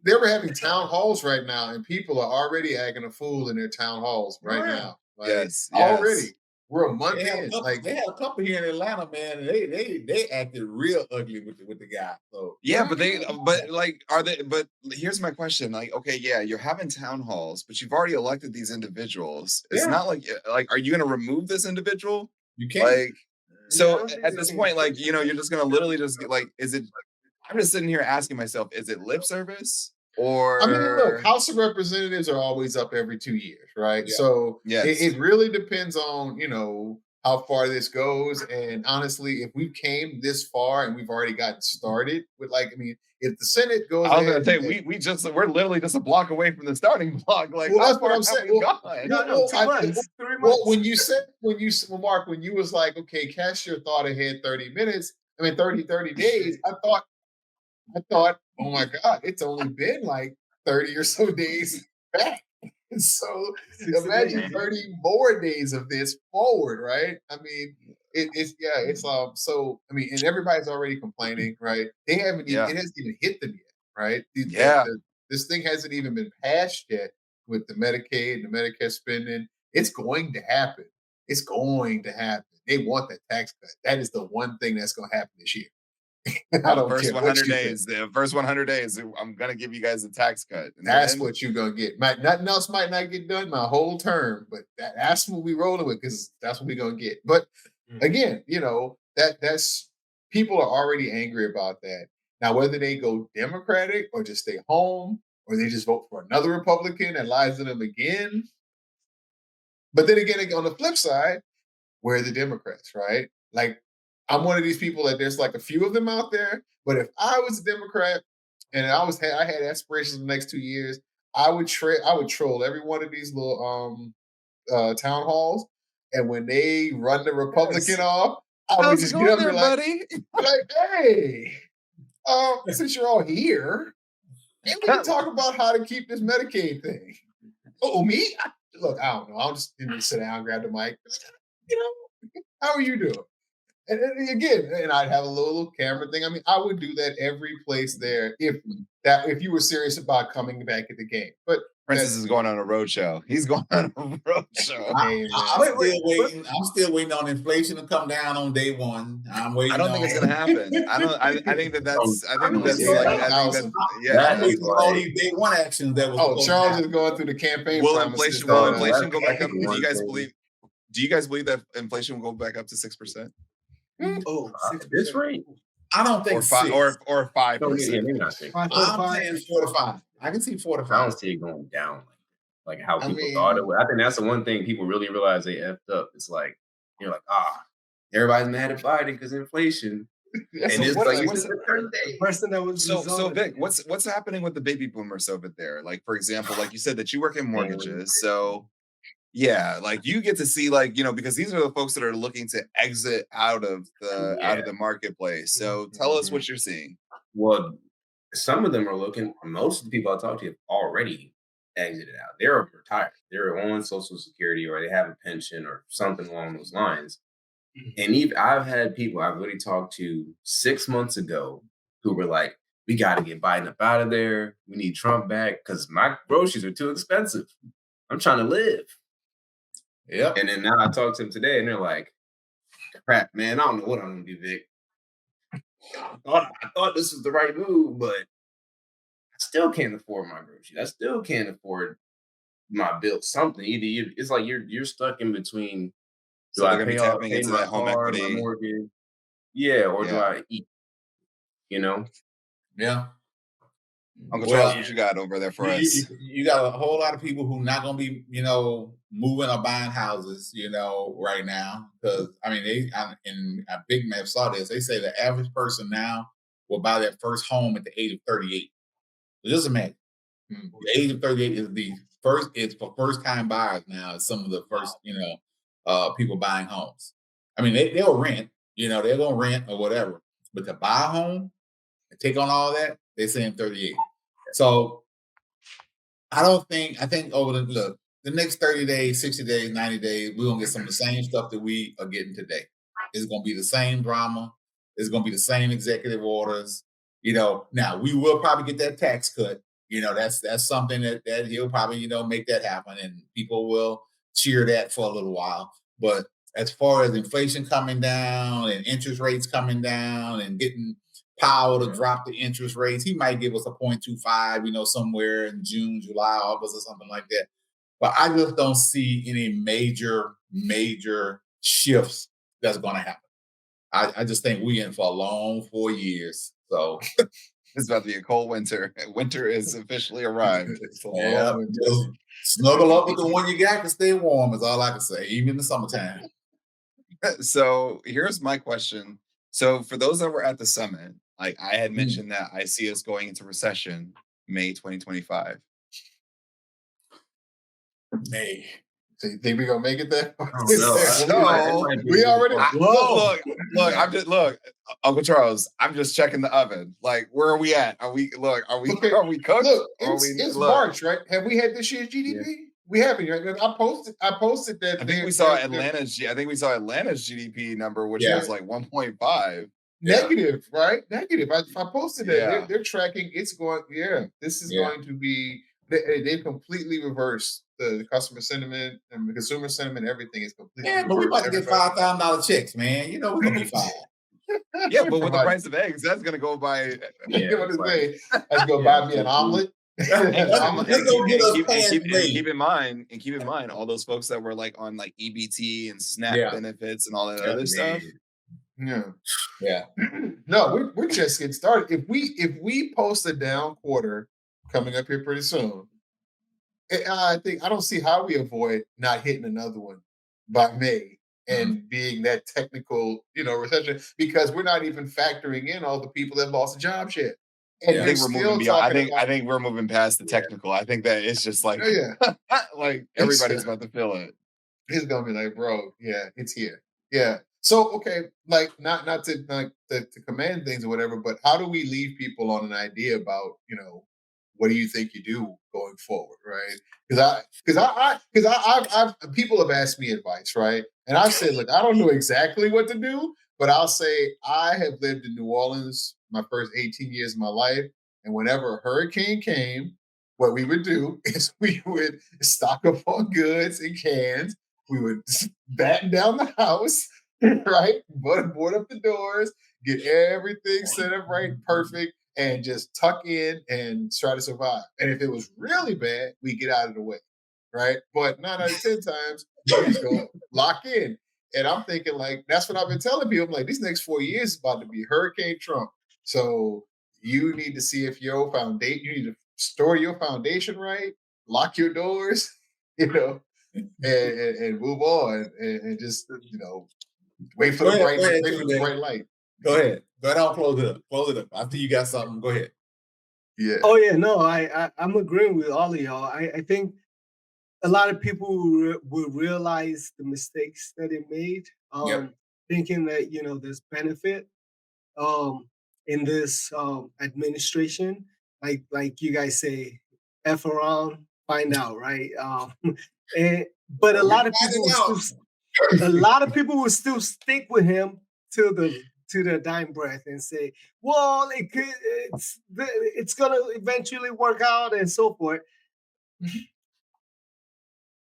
they were having town halls right now, and people are already acting a fool in their town halls right now. Like, Yes. already. We're a month they had in. they had a couple here in Atlanta, man, and they acted real ugly with the guy. So Yeah, but like, are they? But here's my question: like, okay, yeah, you're having town halls, but you've already elected these individuals. It's Yeah. not like, are you going to remove this individual? you can't. Like, I so don't think at they this can point, like, switch you're just going to literally just get like, is it? I'm just sitting here asking myself, is it lip service I mean, look, or House of Representatives are always up every 2 years, right? Yeah. So yes? it really depends on, how far this goes. And honestly, if we came this far and we've already gotten started with if the Senate goes I was ahead going to say we're literally just a block away from the starting block. Like, well, how that's what far I'm have saying. we Well, gone? No, 2 months, 3 well, months. well, Mark, when you was like, okay, cast your thought ahead 30 minutes, 30 days, I thought, oh my God, it's only been like 30 or so days back. So 60 imagine days. 30 more days of this forward, right? I mean, it's so I mean, and everybody's already complaining, right? They haven't even Yeah, it hasn't even hit them yet, right? yeah. This thing hasn't even been passed yet with the Medicaid and the Medicare spending. It's going to happen. It's going to happen. They want that tax cut. That is the one thing that's going to happen this year. I The don't first care what 100 you think. days, the first 100 days, I'm gonna give you guys a tax cut. And That's then, what you're gonna get. Nothing else might not get done my whole term, but that's what we rolling with because that's what we're gonna get. But again, that's people are already angry about that. Now, whether they go Democratic or just stay home or they just vote for another Republican that lies to them again. But then again, on the flip side, where are the Democrats, right? Like, I'm one of these people that there's like a few of them out there. But if I was a Democrat and I had aspirations in the next 2 years, I would troll every one of these little town halls. And when they run the Republican yes. off, I would How's it just get going up and there, be like, buddy? hey, since you're all here, maybe we can talk about how to keep this Medicaid thing. Oh, me? Look, I don't know. I'll just sit down, grab the mic. How are you doing? And again, and I'd have a little camera thing. I mean, I would do that every place there if you were serious about coming back at the game. But Princess is going on a road show. He's going on a road show. Hey, I'm man. still waiting. I'm still waiting on inflation to come down on day one. I'm waiting. I don't think it's gonna happen. I think that's like I'm waiting for all these day one actions that was. Oh, Charles is going through the campaign. Will promises. inflation go back up? that's Do you guys one believe? Do you guys believe that inflation will go back up to 6%? Oh, At this rate, I don't think Or 5 or 5%? yeah, maybe not 6. I'm saying 4 to 5. I can see 4 to 5. I don't see it going down like how I people mean- thought it would. I think that's the one thing people really realize they effed up. It's like you're like, everybody's mad at Biden because inflation, That's and a- it's what- like what's it's the- the current day. person that was So resolved- Vic, what's happening with the baby boomers over there? Like, for example, like you said that you work in mortgages, so yeah, like you get to see, like, because these are the folks that are looking to exit out of the marketplace. So tell us what you're seeing. Well, some of them are looking. Most of the people I talk to have already exited out. They're retired. They're on Social Security or they have a pension or something along those lines. And even I've had people I've really talked to 6 months ago who were like, "We got to get Biden up out of there. We need Trump back because my groceries are too expensive. I'm trying to live." Yep. And then now I talked to them today, and they're like, "Crap, man, I don't know what I'm gonna do, Vic. I thought this was the right move, but I still can't afford my groceries. I still can't afford my bills. Something it's like you're stuck in between. So Do they're I gonna be pay off tapping pay into my that home car, my equity. mortgage? Yeah, or do Yeah. I eat? You know, Yeah. Uncle Well, Charles, what you got over there for us? You got a whole lot of people who not going to be, moving or buying houses, right now. Because, I Big Mac saw this. They say the average person now will buy their first home at the age of 38. So just imagine. The age of 38 it's for first time buyers now. It's some of the first, people buying homes. I mean, they'll rent, they're going to rent or whatever. But to buy a home and take on all that, they're saying 38. So I think over the next 30 days, 60 days, 90 days, we're going to get some of the same stuff that we are getting today. It's going to be the same drama. It's going to be the same executive orders. Now we will probably get that tax cut. That's something that he'll probably, make that happen and people will cheer that for a little while. But as far as inflation coming down and interest rates coming down and getting Powell to drop the interest rates, he might give us a 0.25, somewhere in June, July, August, or something like that. But I just don't see any major shifts that's going to happen. I just think we're in for a long 4 years. So It's about to be a cold winter. Winter is officially arrived. Just snuggle up with the one you got to stay warm is all I can say, even in the summertime. So here's my question. So for those that were at the summit, like I had mentioned that I see us going into recession May 2025. May. So you think we're gonna make it there? No, we already. Look, Uncle Charles, I'm just checking the oven. Like, where are we at? Are we cooked? Look, it's March, right? Have we had this year's GDP? Yeah. We haven't, right? I posted that. I think we saw Atlanta's GDP number, which was like 1.5. Negative, right? Negative. I posted that. They're tracking. It's going. Yeah, this is going to be. They've completely reversed the customer sentiment and the consumer sentiment. Everything is completely. Yeah, but we're about to get $5,000 checks, man. We're gonna be fine. Yeah, but with the price of eggs, that's gonna go by. That's gonna buy me an omelet. Keep in mind all those folks that were like on like EBT and SNAP benefits and all that other stuff. Yeah. No, we're just getting started. If we post a down quarter coming up here pretty soon, I don't see how we avoid not hitting another one by May and being that technical, recession, because we're not even factoring in all the people that lost jobs yet. And I think we're moving beyond. I think we're moving past the technical. I think that it's just like, like everybody's about to feel it. It's gonna be like, bro, it's here. Yeah. So okay, like not to command things or whatever, but how do we leave people on an idea about, what do you think you do going forward, right? Because I've people have asked me advice, right? And I've said, look, I don't know exactly what to do, but I'll say I have lived in New Orleans my first 18 years of my life, and whenever a hurricane came what we would do is we would stock up on goods and cans. We would batten down the house, right? Board up the doors, get everything set up right, perfect, and just tuck in and try to survive. And if it was really bad, we get out of the way, right? But 9 out of 10 times, we just go lock in. And I'm thinking, like, that's what I've been telling people. I'm like, these next 4 years is about to be Hurricane Trump. So you need to see if your foundation, you need to store your foundation right, lock your doors, and move on and just, wait for Go the ahead, bright, go ahead, wait for the Tunde. bright light. Go ahead. Go ahead. I'll close it up. Close it up. After you got something, go ahead. Yeah. Oh yeah, no, I'm agreeing with all of y'all. I think a lot of people will realize the mistakes that they made, Yep. thinking that there's benefit in this administration. Like you guys say, f around, find out, right? But a We lot of find people it will out. stick with him till the dying breath and say, well, it's gonna eventually work out and so forth.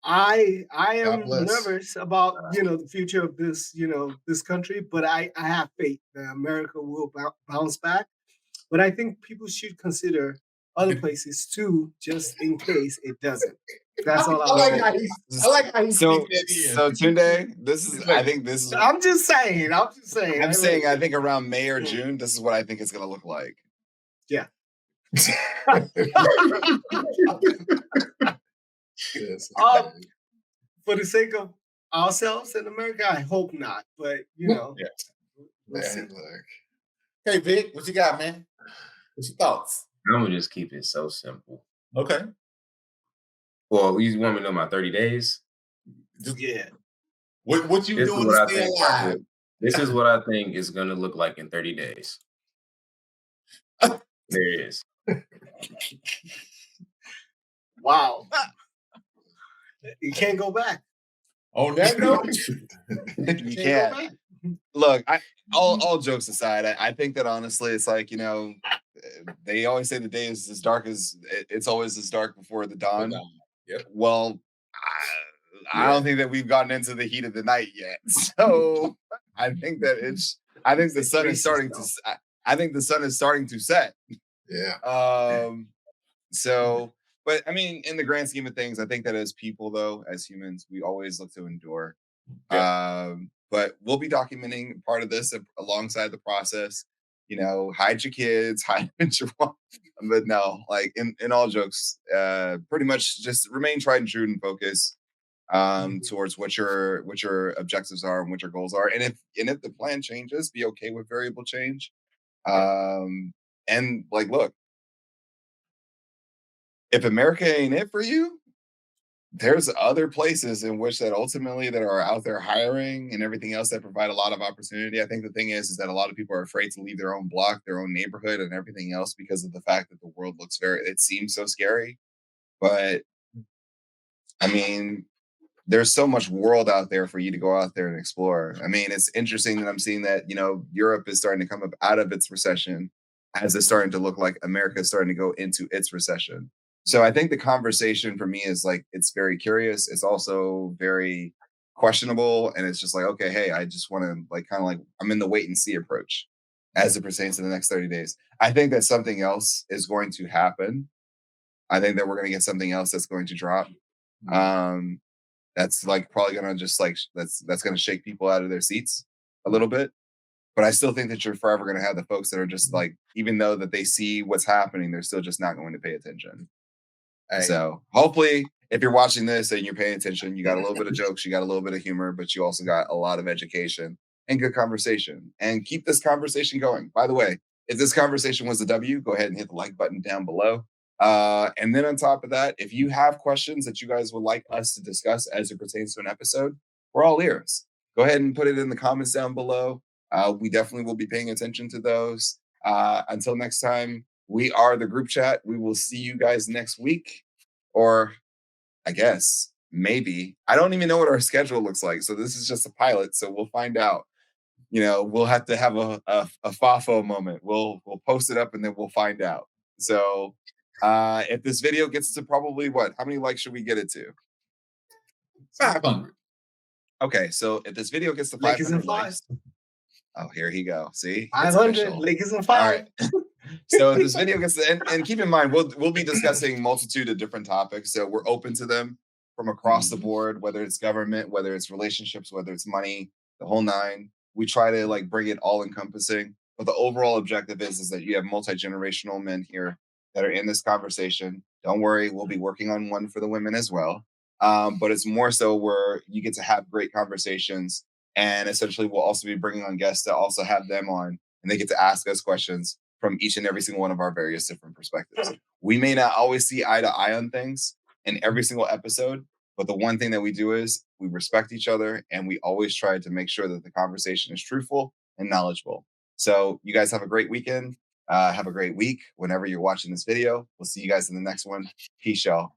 I God am bless. nervous about the future of this country, but I have faith that America will bounce back. But I think people should consider other places too, just in case it doesn't. That's all I I was like saying. how he So, sneaked that in. so Tunde, this is. He's I like, think this is. I'm just saying. I'm saying. I think around May or Mm. June, this is what I think it's going to look like. Yeah. Yes. For the sake of ourselves in America, I hope not. But we'll see. Man, look. Hey, Vic, what you got, man? What's your thoughts? I'm gonna just keep it so simple. Okay. Well, you want me to know my 30 days? Just Yeah. what you This is doing what to I stay think. alive? This is what I think is gonna look like in 30 days. There it is. Wow. You can't go back. On that note, You Go can't. back. Look, all jokes aside, I think that honestly, it's like they always say the day is as dark as it's always as dark before the dawn. Yep. Well, I don't think that we've gotten into the heat of the night yet. So I think that I think the sun is starting to. I think the sun is starting to set. Yeah. So, but I mean, in the grand scheme of things, I think that as people, though, as humans, we always look to endure. But we'll be documenting part of this alongside the process. Hide your kids, hide your wife. But no, like in all jokes, pretty much just remain tried and true and focus towards what your objectives are and what your goals are. And if the plan changes, be okay with variable change. And like, look, if America ain't it for you, there's other places in which that ultimately that are out there hiring and everything else that provide a lot of opportunity. I think the thing is that a lot of people are afraid to leave their own block, their own neighborhood, and everything else because of the fact that the world it seems so scary. But I mean, there's so much world out there for you to go out there and explore. I mean, it's interesting that I'm seeing that, Europe is starting to come up out of its recession as it's starting to look like America is starting to go into its recession. So I think the conversation for me is like, it's very curious. It's also very questionable. And it's just like, okay, hey, I just want to kind of I'm in the wait and see approach as it pertains to the next 30 days. I think that something else is going to happen. I think that we're going to get something else that's going to drop. That's probably gonna just that's gonna shake people out of their seats a little bit. But I still think that you're forever gonna have the folks that are just even though that they see what's happening, they're still just not going to pay attention. So hopefully, if you're watching this and you're paying attention, you got a little bit of jokes, you got a little bit of humor, but you also got a lot of education and good conversation. And keep this conversation going. By the way, if this conversation was a W, go ahead and hit the like button down below. And then on top of that, if you have questions that you guys would like us to discuss as it pertains to an episode, we're all ears. Go ahead and put it in the comments down below. We definitely will be paying attention to those. Until next time, we are the group chat. We will see you guys next week, or I guess maybe. I don't even know what our schedule looks like. So this is just a pilot. So we'll find out. We'll have to have a FAFO moment. We'll post it up and then we'll find out. So If this video gets to probably what? How many likes should we get it to? 500. Okay, so if this video gets to Lakers in 500 five. likes, oh, here he go. See, it's 500. official. Lakers in All five. right. So if this video gets to, and keep in mind, we'll be discussing multitude of different topics. So we're open to them from across the board, whether it's government, whether it's relationships, whether it's money, the whole nine. We try to like bring it all encompassing. But the overall objective is that you have multi-generational men here that are in this conversation. Don't worry, we'll be working on one for the women as well. But it's more so where you get to have great conversations. And essentially, we'll also be bringing on guests to also have them on, and they get to ask us questions from each and every single one of our various different perspectives. We may not always see eye to eye on things in every single episode, but the one thing that we do is we respect each other, and we always try to make sure that the conversation is truthful and knowledgeable. So you guys have a great weekend. Have a great week whenever you're watching this video. We'll see you guys in the next one. Peace, y'all.